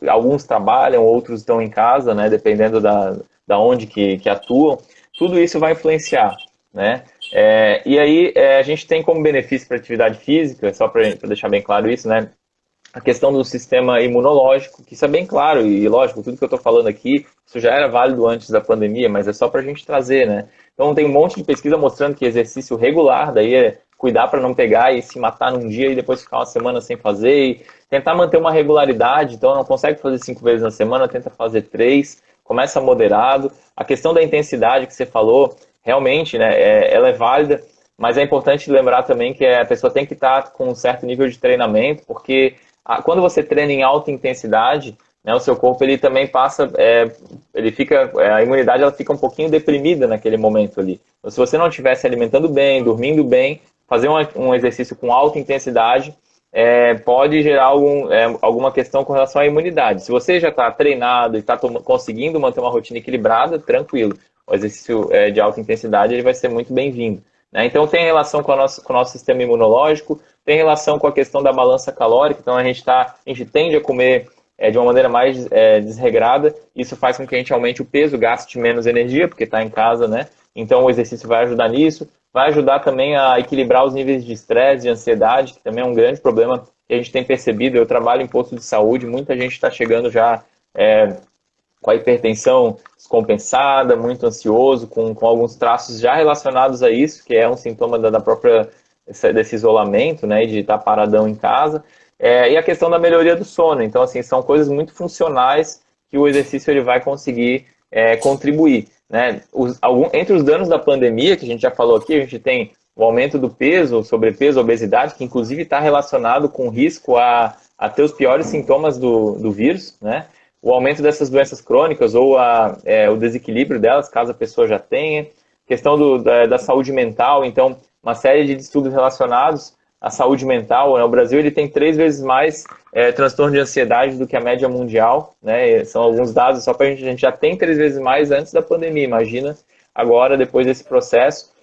Alguns trabalham, outros estão em casa, né, dependendo da onde que atuam. Tudo isso vai influenciar, né? E aí a gente tem como benefício para a atividade física, só para deixar bem claro isso, né? A questão do sistema imunológico, que isso é bem claro, e lógico, tudo que eu estou falando aqui, isso já era válido antes da pandemia, mas é só para a gente trazer, né? Então tem um monte de pesquisa mostrando que exercício regular, daí é cuidar para não pegar e se matar num dia e depois ficar uma semana sem fazer, e tentar manter uma regularidade, então não consegue fazer 5 vezes na semana, tenta fazer 3, começa moderado. A questão da intensidade que você falou, realmente, né, ela é válida, mas é importante lembrar também que a pessoa tem que estar com um certo nível de treinamento, porque quando você treina em alta intensidade, né, o seu corpo ele também passa, ele fica, a imunidade ela fica um pouquinho deprimida naquele momento ali. Então, se você não estiver se alimentando bem, dormindo bem, fazer um exercício com alta intensidade pode gerar alguma questão com relação à imunidade. Se você já está treinado e está conseguindo manter uma rotina equilibrada, tranquilo. O exercício de alta intensidade ele vai ser muito bem-vindo. Né? Então tem relação com o nosso sistema imunológico, tem relação com a questão da balança calórica, então a gente tende a comer de uma maneira mais desregrada, isso faz com que a gente aumente o peso, gaste menos energia, porque está em casa, né? Então o exercício vai ajudar nisso, vai ajudar também a equilibrar os níveis de estresse, de ansiedade, que também é um grande problema que a gente tem percebido. Eu trabalho em posto de saúde, muita gente está chegando já com a hipertensão descompensada, muito ansioso, com alguns traços já relacionados a isso, que é um sintoma da própria desse isolamento, né, de estar paradão em casa, e a questão da melhoria do sono. Então, assim, são coisas muito funcionais que o exercício ele vai conseguir contribuir. Né? Entre os danos da pandemia, que a gente já falou aqui, a gente tem o aumento do peso, sobrepeso, obesidade, que inclusive está relacionado com risco a ter os piores sintomas do vírus, né? O aumento dessas doenças crônicas ou o desequilíbrio delas, caso a pessoa já tenha. Questão da saúde mental, então, uma série de estudos relacionados à saúde mental. Né? O Brasil ele tem 3 vezes mais transtorno de ansiedade do que a média mundial. Né? São alguns dados, só para a gente já tem 3 vezes mais antes da pandemia. Imagina agora, depois desse processo.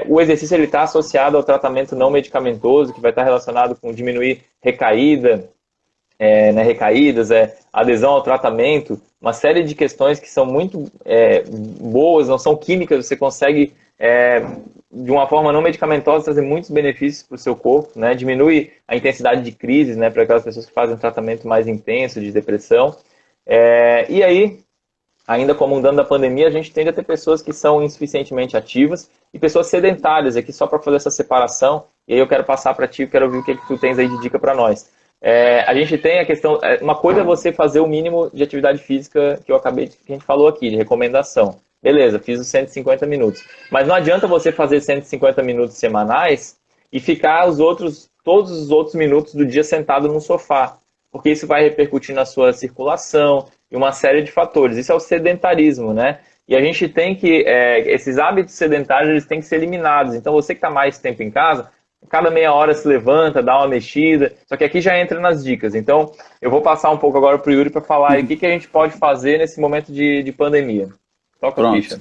O exercício está associado ao tratamento não medicamentoso, que vai estar relacionado com diminuir recaída, né, recaídas, adesão ao tratamento, uma série de questões que são muito boas, não são químicas, você consegue, de uma forma não medicamentosa, trazer muitos benefícios para o seu corpo, né, diminui a intensidade de crises, né, para aquelas pessoas que fazem um tratamento mais intenso de depressão. E aí, ainda como um dano da pandemia, a gente tende a ter pessoas que são insuficientemente ativas e pessoas sedentárias, aqui só para fazer essa separação, e aí eu quero passar para ti, quero ouvir o que tu tens aí de dica para nós. A gente tem a questão, uma coisa é você fazer o mínimo de atividade física que a gente falou aqui, de recomendação. Beleza, fiz os 150 minutos. Mas não adianta você fazer 150 minutos semanais e ficar todos os outros minutos do dia sentado no sofá, porque isso vai repercutir na sua circulação e uma série de fatores. Isso é o sedentarismo, né? E a gente tem que, esses hábitos sedentários, eles têm que ser eliminados. Então você que está mais tempo em casa, cada meia hora se levanta, dá uma mexida, só que aqui já entra nas dicas. Então, eu vou passar um pouco agora para o Yuri para falar aí o que a gente pode fazer nesse momento de pandemia. Toca a ficha.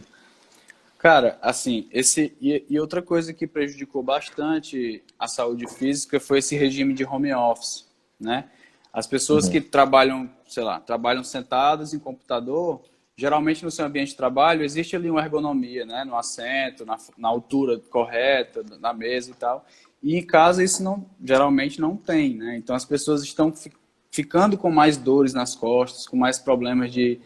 Cara, assim, e outra coisa que prejudicou bastante a saúde física foi esse regime de home office, né? As pessoas que trabalham, sei lá, trabalham sentadas em computador, geralmente no seu ambiente de trabalho existe ali uma ergonomia, né? No assento, na altura correta, na mesa e tal. E em casa isso geralmente não tem, né? Então as pessoas estão ficando com mais dores nas costas, com mais problemas de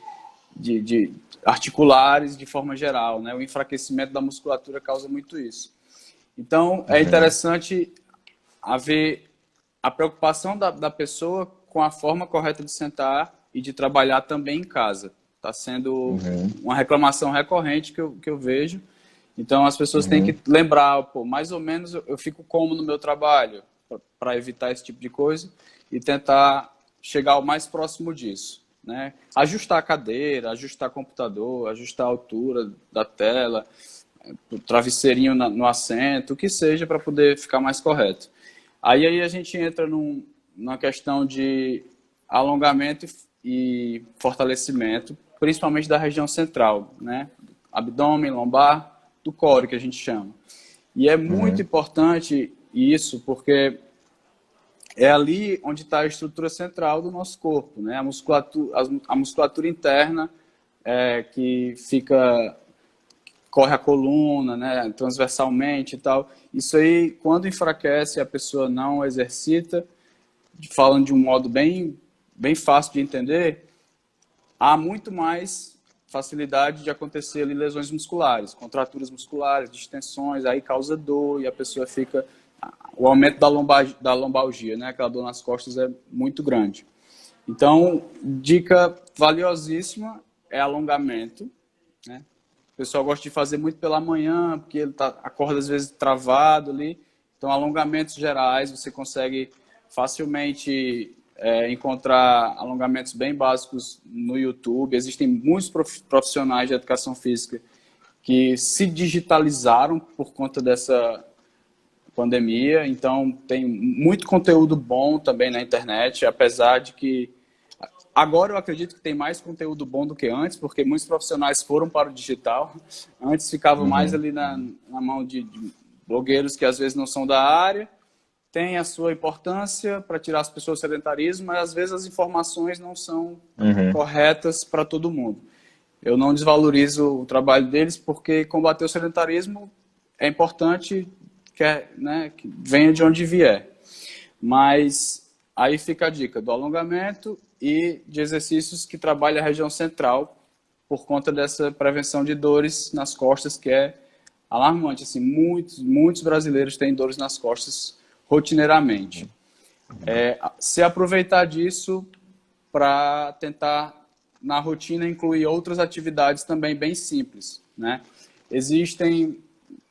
articulares de forma geral, né? O enfraquecimento da musculatura causa muito isso. Então é interessante haver a preocupação da pessoa com a forma correta de sentar e de trabalhar também em casa. Está sendo uma reclamação recorrente que eu vejo. Então, as pessoas têm que lembrar, mais ou menos eu fico como no meu trabalho, para evitar esse tipo de coisa e tentar chegar ao mais próximo disso. Né? Ajustar a cadeira, ajustar o computador, ajustar a altura da tela, o travesseirinho no assento, o que seja para poder ficar mais correto. Aí a gente entra numa questão de alongamento e fortalecimento, principalmente da região central, né? abdômen, lombar, do core, que a gente chama. E é muito importante isso, porque é ali onde está a estrutura central do nosso corpo, né? A musculatura interna que corre a coluna, né? Transversalmente e tal. Isso aí, quando enfraquece, a pessoa não exercita, falando de um modo bem fácil de entender, há muito mais facilidade de acontecer ali lesões musculares, contraturas musculares, distensões, aí causa dor e a pessoa fica... O aumento da lombalgia, né? Aquela dor nas costas é muito grande. Então, dica valiosíssima é alongamento, né? O pessoal gosta de fazer muito pela manhã, porque ele acorda às vezes travado ali. Então, alongamentos gerais, você consegue facilmente encontrar alongamentos bem básicos no YouTube. Existem muitos profissionais de educação física que se digitalizaram por conta dessa pandemia, então tem muito conteúdo bom também na internet, apesar de que agora eu acredito que tem mais conteúdo bom do que antes, porque muitos profissionais foram para o digital. Antes ficavam mais ali na mão de blogueiros que às vezes não são da área, tem a sua importância para tirar as pessoas do sedentarismo, mas às vezes as informações não são corretas para todo mundo. Eu não desvalorizo o trabalho deles, porque combater o sedentarismo é importante, que venha de onde vier. Mas aí fica a dica do alongamento e de exercícios que trabalham a região central por conta dessa prevenção de dores nas costas, que é alarmante. Assim, muitos brasileiros têm dores nas costas rotineiramente. Se aproveitar disso para tentar, na rotina, incluir outras atividades também bem simples, né? Existem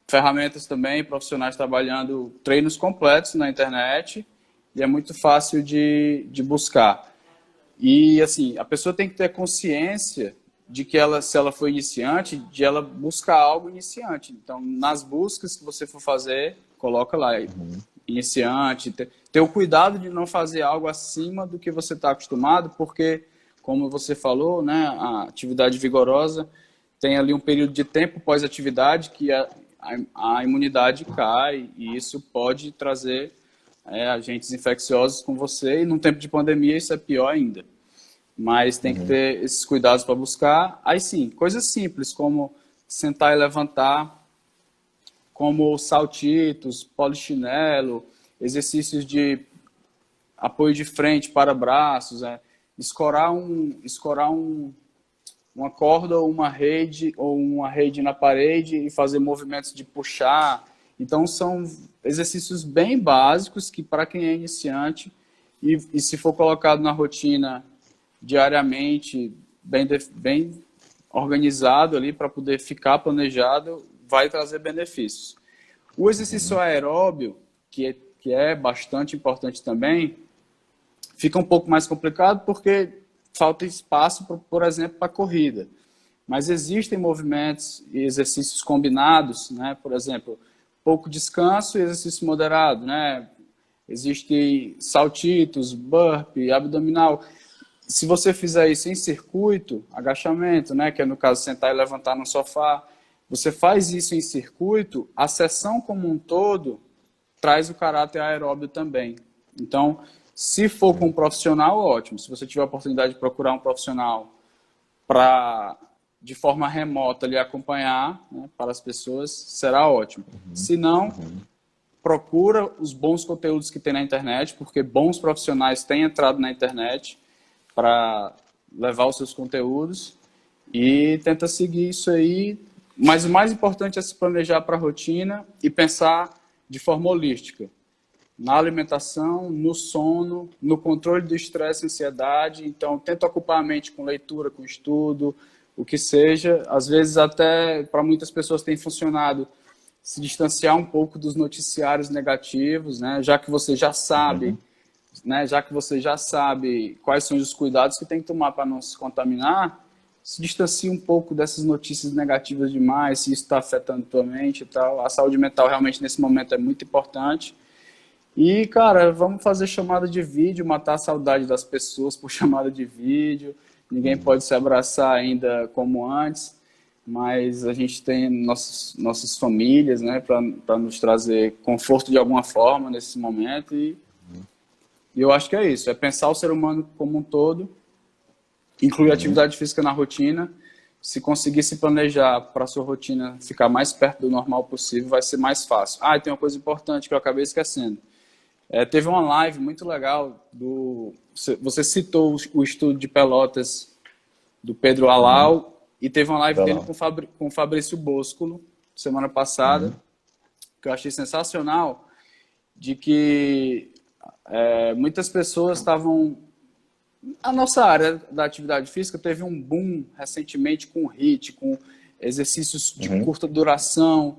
ferramentas também, profissionais trabalhando treinos completos na internet, e é muito fácil de buscar. E, assim, a pessoa tem que ter consciência de que se ela for iniciante, de ela buscar algo iniciante. Então, nas buscas que você for fazer, coloca lá, iniciante, ter o cuidado de não fazer algo acima do que você está acostumado, porque, como você falou, né, a atividade vigorosa tem ali um período de tempo pós-atividade que a imunidade cai, e isso pode trazer agentes infecciosos com você, e num tempo de pandemia isso é pior ainda. Mas tem que ter esses cuidados para buscar. Aí sim, coisas simples, como sentar e levantar, como saltitos, polichinelo, exercícios de apoio de frente para braços, escorar uma corda ou uma rede na parede e fazer movimentos de puxar. Então, são exercícios bem básicos que, para quem é iniciante, e se for colocado na rotina diariamente, bem organizado ali, para poder ficar planejado, vai trazer benefícios. O exercício aeróbio, que é bastante importante também, fica um pouco mais complicado porque falta espaço, por exemplo, para corrida. Mas existem movimentos e exercícios combinados, né? Por exemplo, pouco descanso e exercício moderado, né? Existem saltitos, burpee, abdominal. Se você fizer isso em circuito, agachamento, né? Que é no caso sentar e levantar no sofá, você faz isso em circuito, a sessão como um todo traz o caráter aeróbio também. Então, se for com um profissional, ótimo. Se você tiver a oportunidade de procurar um profissional para, de forma remota, lhe acompanhar, né, para as pessoas, será ótimo. Se não, procura os bons conteúdos que tem na internet, porque bons profissionais têm entrado na internet para levar os seus conteúdos, e tenta seguir isso aí. Mas o mais importante é se planejar para a rotina e pensar de forma holística. Na alimentação, no sono, no controle do estresse e ansiedade. Então, tenta ocupar a mente com leitura, com estudo, o que seja. Às vezes, até para muitas pessoas tem funcionado se distanciar um pouco dos noticiários negativos, né? Já que você já sabe, quais são os cuidados que tem que tomar para não se contaminar, se distancie um pouco dessas notícias negativas demais, se isso está afetando a tua mente e tal. A saúde mental realmente nesse momento é muito importante. E, cara, vamos fazer chamada de vídeo, matar a saudade das pessoas por chamada de vídeo. Ninguém pode se abraçar ainda como antes. mas a gente tem nossas famílias, né, para nos trazer conforto de alguma forma nesse momento. E eu acho que é isso, é pensar o ser humano como um todo, incluir a atividade física na rotina. Se conseguir se planejar para a sua rotina ficar mais perto do normal possível, vai ser mais fácil. Ah, e tem uma coisa importante que eu acabei esquecendo. Teve uma live muito legal Você citou o estudo de Pelotas do Pedro Alau, e teve uma live dele com o Fabrício Boscolo, semana passada, que eu achei sensacional, de que muitas pessoas estavam... A nossa área da atividade física teve um boom recentemente com HIIT, com exercícios de curta duração,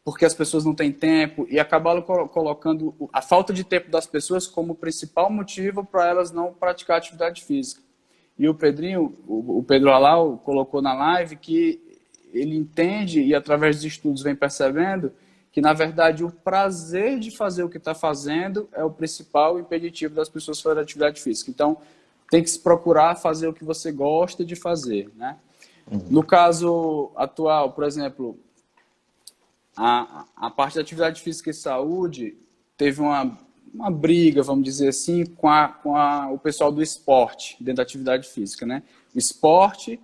porque as pessoas não têm tempo, e acabaram colocando a falta de tempo das pessoas como principal motivo para elas não praticar atividade física. E o Pedro Alau, colocou na live que ele entende, e através dos estudos vem percebendo, que, na verdade, o prazer de fazer o que está fazendo é o principal impeditivo das pessoas fazerem atividade física. Então, tem que se procurar fazer o que você gosta de fazer, né? No caso atual, por exemplo, a parte da atividade física e saúde teve uma briga, vamos dizer assim, com o pessoal do esporte, dentro da atividade física, né? O esporte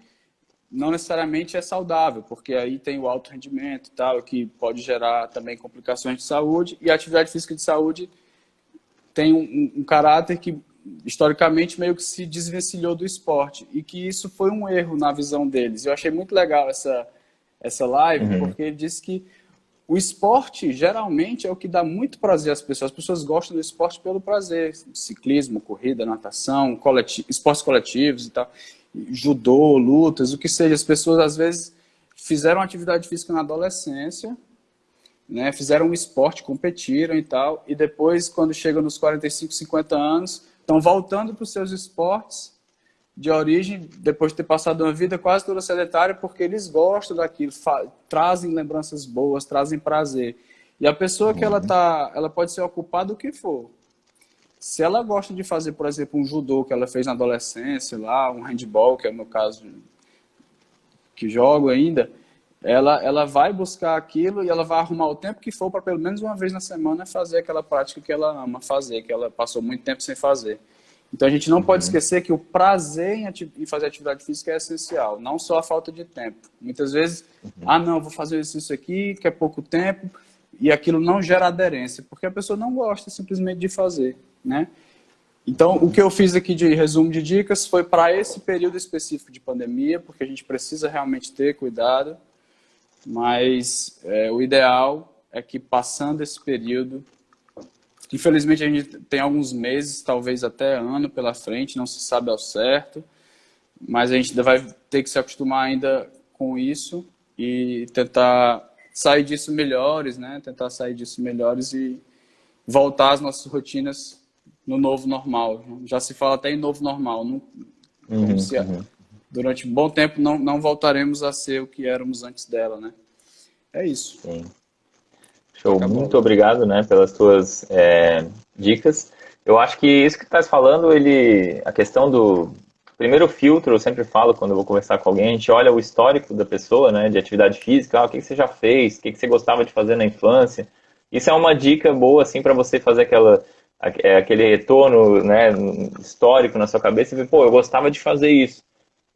não necessariamente é saudável, porque aí tem o alto rendimento e tal, que pode gerar também complicações de saúde, e a atividade física de saúde tem um caráter que, historicamente, meio que se desvencilhou do esporte, e que isso foi um erro na visão deles. Eu achei muito legal essa live, porque ele disse que o esporte, geralmente, é o que dá muito prazer às pessoas. As pessoas gostam do esporte pelo prazer. Ciclismo, corrida, natação, esportes coletivos e tal. Judô, lutas, o que seja. As pessoas, às vezes, fizeram atividade física na adolescência, né? Fizeram um esporte, competiram e tal. E depois, quando chegam nos 45, 50 anos, estão voltando para os seus esportes de origem, depois de ter passado uma vida quase toda sedentária, porque eles gostam daquilo, trazem lembranças boas, trazem prazer. E a pessoa que ela pode ser ocupada o que for. Se ela gosta de fazer, por exemplo, um judô que ela fez na adolescência, lá, um handball, que é o meu caso, que jogo ainda, ela vai buscar aquilo e ela vai arrumar o tempo que for para pelo menos uma vez na semana fazer aquela prática que ela ama fazer, que ela passou muito tempo sem fazer. Então, a gente não pode esquecer que o prazer em fazer atividade física é essencial, não só a falta de tempo. Muitas vezes, não, vou fazer isso aqui, que é pouco tempo, e aquilo não gera aderência, porque a pessoa não gosta simplesmente de fazer, né? Então, o que eu fiz aqui de resumo de dicas foi para esse período específico de pandemia, porque a gente precisa realmente ter cuidado, mas o ideal é que, passando esse período, infelizmente, a gente tem alguns meses, talvez até ano pela frente, não se sabe ao certo, mas a gente ainda vai ter que se acostumar ainda com isso e tentar sair disso melhores, né? Tentar sair disso melhores e voltar às nossas rotinas no novo normal. Já se fala até em novo normal, como se durante um bom tempo não voltaremos a ser o que éramos antes dela, né? É isso. Sim. Show, muito obrigado, né, pelas tuas dicas. Eu acho que isso que tu estás falando, a questão do primeiro filtro, eu sempre falo quando eu vou conversar com alguém, a gente olha o histórico da pessoa, né, de atividade física, o que você já fez, o que você gostava de fazer na infância. Isso é uma dica boa, assim, para você fazer aquele retorno, né, histórico na sua cabeça e ver, pô, eu gostava de fazer isso.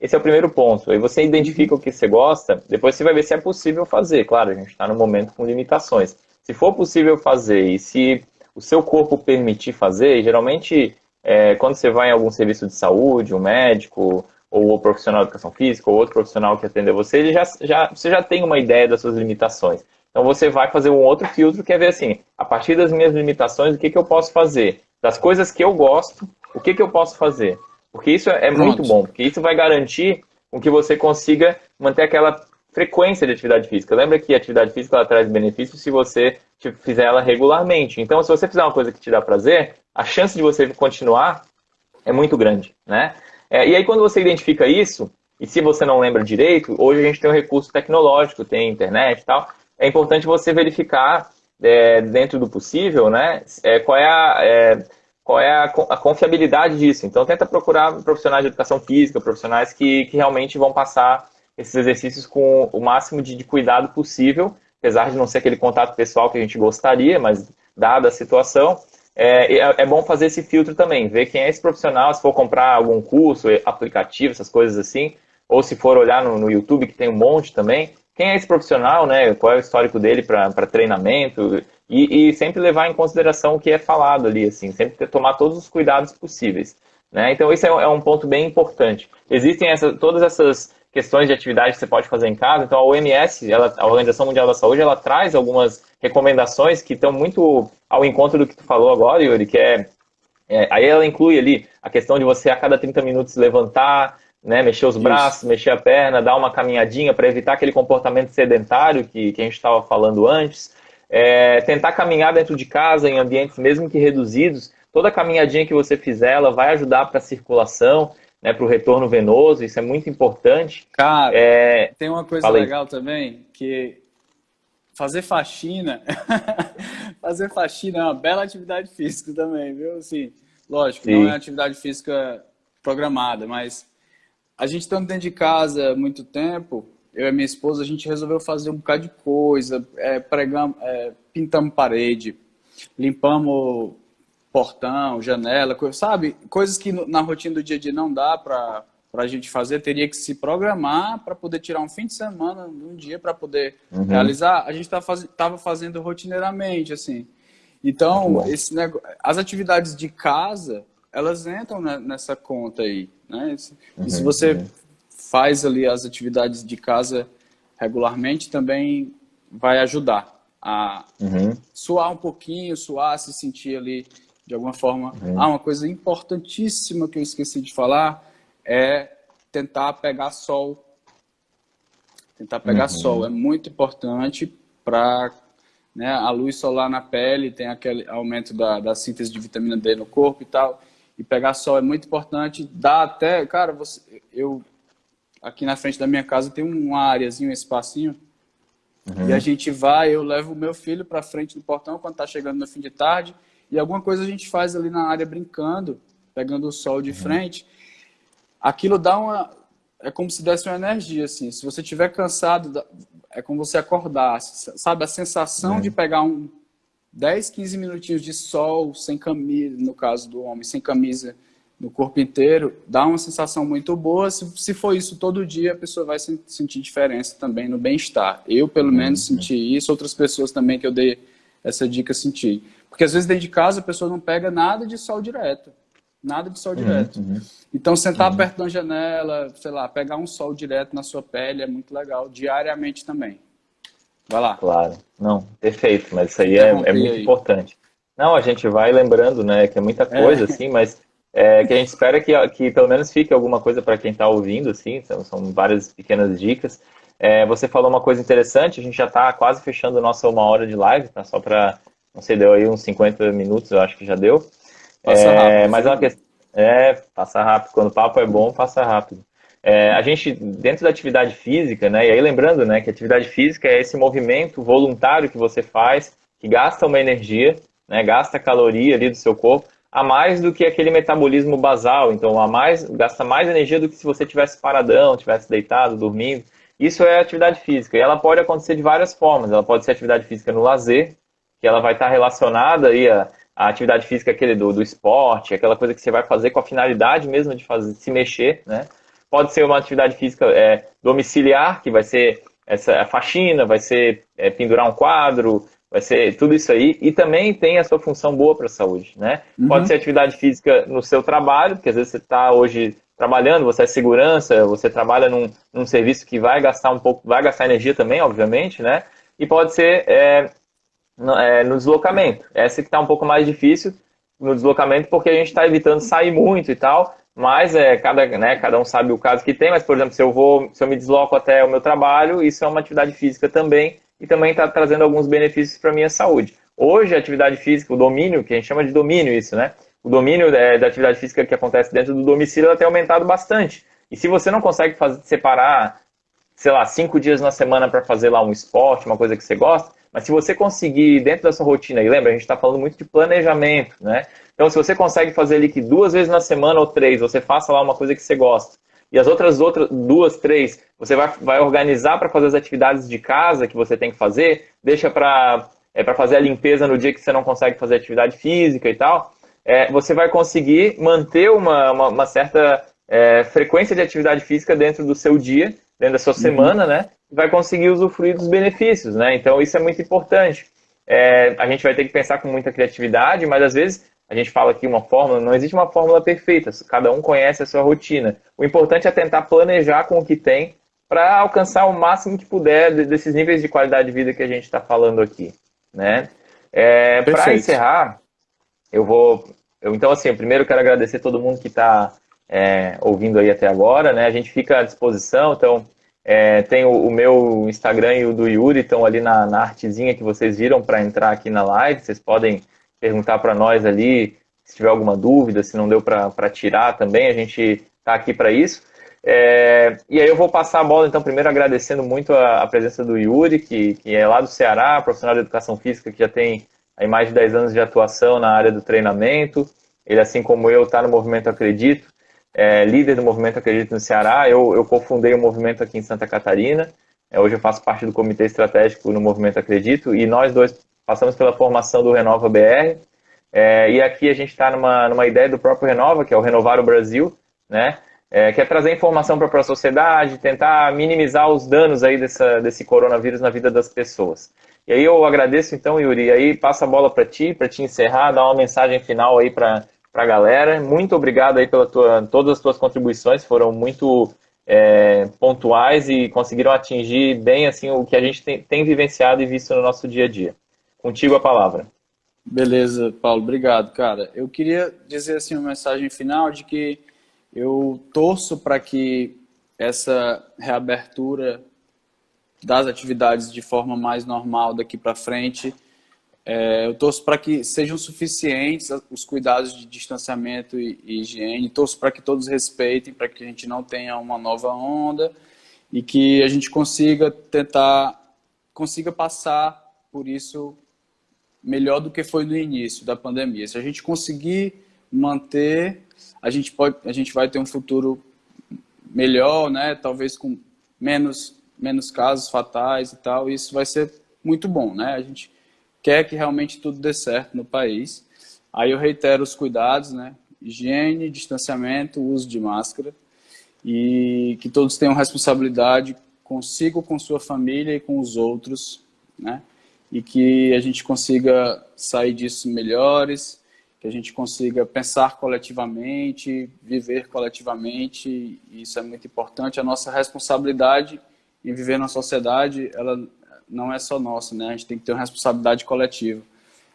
Esse é o primeiro ponto. Aí você identifica o que você gosta, depois você vai ver se é possível fazer. Claro, a gente está num momento com limitações. Se for possível fazer e se o seu corpo permitir fazer, geralmente quando você vai em algum serviço de saúde, um médico, ou o profissional de educação física, ou outro profissional que atender você, você já tem uma ideia das suas limitações. Então você vai fazer um outro filtro que é ver assim, a partir das minhas limitações, o que eu posso fazer? Das coisas que eu gosto, o que eu posso fazer? Porque isso é muito bom, porque isso vai garantir com que você consiga manter aquela frequência de atividade física. Lembra que a atividade física ela traz benefícios se você fizer ela regularmente. Então, se você fizer uma coisa que te dá prazer, a chance de você continuar é muito grande, né? E aí, quando você identifica isso, e se você não lembra direito, hoje a gente tem um recurso tecnológico, tem internet e tal, é importante você verificar, dentro do possível, né, qual é a confiabilidade disso. Então, tenta procurar profissionais de educação física, profissionais que realmente vão passar esses exercícios com o máximo de cuidado possível, apesar de não ser aquele contato pessoal que a gente gostaria, mas dada a situação, é bom fazer esse filtro também, ver quem é esse profissional, se for comprar algum curso, aplicativo, essas coisas assim, ou se for olhar no YouTube, que tem um monte também, quem é esse profissional, né? Qual é o histórico dele para treinamento, e sempre levar em consideração o que é falado ali, assim, sempre tomar todos os cuidados possíveis, né? Então, esse é um ponto bem importante. Existem todas essas questões de atividade que você pode fazer em casa. Então, a OMS, a Organização Mundial da Saúde, ela traz algumas recomendações que estão muito ao encontro do que tu falou agora, Yuri, que aí ela inclui ali a questão de você a cada 30 minutos levantar, né, mexer os braços, mexer a perna, dar uma caminhadinha para evitar aquele comportamento sedentário que a gente estava falando antes. Tentar caminhar dentro de casa, em ambientes mesmo que reduzidos. Toda caminhadinha que você fizer, ela vai ajudar para a circulação, né, para o retorno venoso, isso é muito importante. Cara, tem uma coisa legal também, que fazer faxina, fazer faxina é uma bela atividade física também, viu? Assim, lógico, Sim. Não é uma atividade física programada, mas a gente estando dentro de casa há muito tempo, eu e minha esposa, a gente resolveu fazer um bocado de coisa, pintamos parede, limpamos portão, janela, sabe? Coisas que na rotina do dia a dia não dá para a gente fazer, teria que se programar para poder tirar um fim de semana, um dia para poder realizar. A gente estava fazendo rotineiramente, assim. Então, as atividades de casa, elas entram nessa conta aí, né? E se você faz ali as atividades de casa regularmente, também vai ajudar a suar um pouquinho, se sentir ali de alguma forma. Uma coisa importantíssima que eu esqueci de falar é tentar pegar sol. Tentar pegar sol é muito importante para, né, a luz solar na pele, tem aquele aumento da síntese de vitamina D no corpo e tal. E pegar sol é muito importante. Dá até, cara, eu aqui na frente da minha casa tem uma areazinha, um espacinho. E a gente eu levo o meu filho para frente do portão quando tá chegando no fim de tarde. E alguma coisa a gente faz ali na área brincando, pegando o sol de frente. Aquilo é como se desse uma energia, assim. Se você estiver cansado, é como você acordar, sabe? A sensação de pegar 10, 15 minutinhos de sol sem camisa, no caso do homem, sem camisa no corpo inteiro, dá uma sensação muito boa. Se for isso todo dia, a pessoa vai sentir diferença também no bem-estar. Eu, pelo menos, senti isso. Outras pessoas também que eu dei essa dica senti. Porque às vezes dentro de casa a pessoa não pega nada de sol direto. Nada de sol direto. Então sentar perto da janela, sei lá, pegar um sol direto na sua pele é muito legal, diariamente também. Vai lá. Claro. Não, perfeito, mas isso aí é muito importante. Não, a gente vai lembrando, né, que é muita coisa, assim, mas que a gente espera que pelo menos fique alguma coisa para quem está ouvindo, assim, então, são várias pequenas dicas. Você falou uma coisa interessante, a gente já está quase fechando a nossa 1 hora de live, tá? Só para, não sei, deu aí uns 50 minutos, eu acho que já deu. Passa rápido. Mas é uma questão. Passa rápido. Quando o papo é bom, passa rápido. A gente, dentro da atividade física, né? E aí lembrando, né, que a atividade física é esse movimento voluntário que você faz, que gasta uma energia, né? Gasta caloria ali do seu corpo, a mais do que aquele metabolismo basal. Então, gasta mais energia do que se você tivesse paradão, tivesse deitado, dormindo. Isso é atividade física. E ela pode acontecer de várias formas. Ela pode ser atividade física no lazer, que ela vai estar relacionada aí a atividade física aquele do esporte, aquela coisa que você vai fazer com a finalidade mesmo de se mexer, né? Pode ser uma atividade física domiciliar, que vai ser a faxina, vai ser pendurar um quadro, vai ser tudo isso aí. E também tem a sua função boa para a saúde, né? Pode ser atividade física no seu trabalho, porque às vezes você está hoje trabalhando, você é segurança, você trabalha num serviço que vai gastar um pouco, vai gastar energia também, obviamente, né? E pode ser no deslocamento. Essa que está um pouco mais difícil no deslocamento, porque a gente está evitando sair muito e tal, mas cada um sabe o caso que tem, mas, por exemplo, se eu me desloco até o meu trabalho, isso é uma atividade física também, e também está trazendo alguns benefícios para a minha saúde. Hoje, a atividade física, o domínio, que a gente chama de domínio isso, né? O domínio da atividade física que acontece dentro do domicílio, ela tem aumentado bastante. E se você não consegue separar, sei lá, 5 dias na semana para fazer lá um esporte, uma coisa que você gosta, mas se você conseguir, dentro da sua rotina, e lembra, a gente está falando muito de planejamento, né? Então, se você consegue fazer ali que 2 vezes na semana ou 3, você faça lá uma coisa que você gosta, e as outras duas, três, você vai organizar para fazer as atividades de casa que você tem que fazer, deixa para fazer a limpeza no dia que você não consegue fazer atividade física e tal, você vai conseguir manter uma certa frequência de atividade física dentro do seu dia, dentro da sua semana, né? E vai conseguir usufruir dos benefícios, né? Então isso é muito importante. A gente vai ter que pensar com muita criatividade, mas às vezes a gente fala aqui uma fórmula, não existe uma fórmula perfeita, cada um conhece a sua rotina. O importante é tentar planejar com o que tem para alcançar o máximo que puder desses níveis de qualidade de vida que a gente está falando aqui, né? Para encerrar, então assim, primeiro eu quero agradecer todo mundo que está ouvindo aí até agora, né? A gente fica à disposição, então tem o meu Instagram e o do Yuri, estão ali na artezinha que vocês viram para entrar aqui na live, vocês podem perguntar para nós ali, se tiver alguma dúvida, se não deu para tirar também, a gente está aqui para isso. E aí eu vou passar a bola, então, primeiro agradecendo muito a presença do Yuri, que é lá do Ceará, profissional de educação física, que já tem aí mais de 10 anos de atuação na área do treinamento. Ele, assim como eu, está no Movimento Acredito, líder do Movimento Acredito no Ceará. Eu cofundei o movimento aqui em Santa Catarina. Hoje eu faço parte do comitê estratégico no Movimento Acredito, e nós dois passamos pela formação do Renova BR, e aqui a gente está numa ideia do próprio Renova, que é o Renovar o Brasil, né? Que é trazer informação para a sociedade, tentar minimizar os danos aí desse coronavírus na vida das pessoas. E aí eu agradeço então, Yuri, e aí passa a bola para te encerrar, dar uma mensagem final aí para a galera. Muito obrigado aí todas as tuas contribuições, foram muito pontuais e conseguiram atingir bem assim o que a gente tem vivenciado e visto no nosso dia a dia. Contigo a palavra. Beleza, Paulo, obrigado, cara. Eu queria dizer assim uma mensagem final de que eu torço para que essa reabertura das atividades de forma mais normal daqui para frente, eu torço para que sejam suficientes os cuidados de distanciamento e higiene, torço para que todos respeitem, para que a gente não tenha uma nova onda e que a gente consiga passar por isso melhor do que foi no início da pandemia. Se a gente conseguir manter, a gente vai ter um futuro melhor, né? Talvez com menos casos fatais e tal. E isso vai ser muito bom, né? A gente quer que realmente tudo dê certo no país. Aí eu reitero os cuidados, né? Higiene, distanciamento, uso de máscara, e que todos tenham responsabilidade consigo, com sua família e com os outros, né? E que a gente consiga sair disso melhores, que a gente consiga pensar coletivamente, viver coletivamente, e isso é muito importante. A nossa responsabilidade em viver na sociedade, ela não é só nossa, né? A gente tem que ter uma responsabilidade coletiva.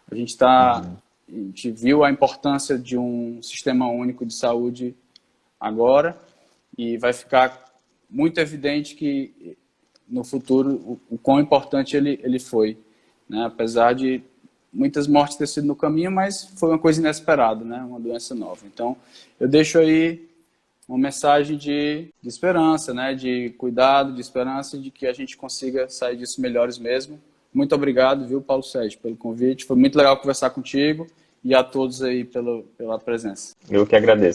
A gente viu a importância de um sistema único de saúde agora, e vai ficar muito evidente que no futuro o quão importante ele foi, né? Apesar de muitas mortes ter sido no caminho, mas foi uma coisa inesperada, né? Uma doença nova. Então, eu deixo aí uma mensagem de esperança, né? De cuidado, de esperança, de que a gente consiga sair disso melhores mesmo. Muito obrigado, viu, Paulo Sérgio, pelo convite. Foi muito legal conversar contigo, e a todos aí pela presença. Eu que agradeço.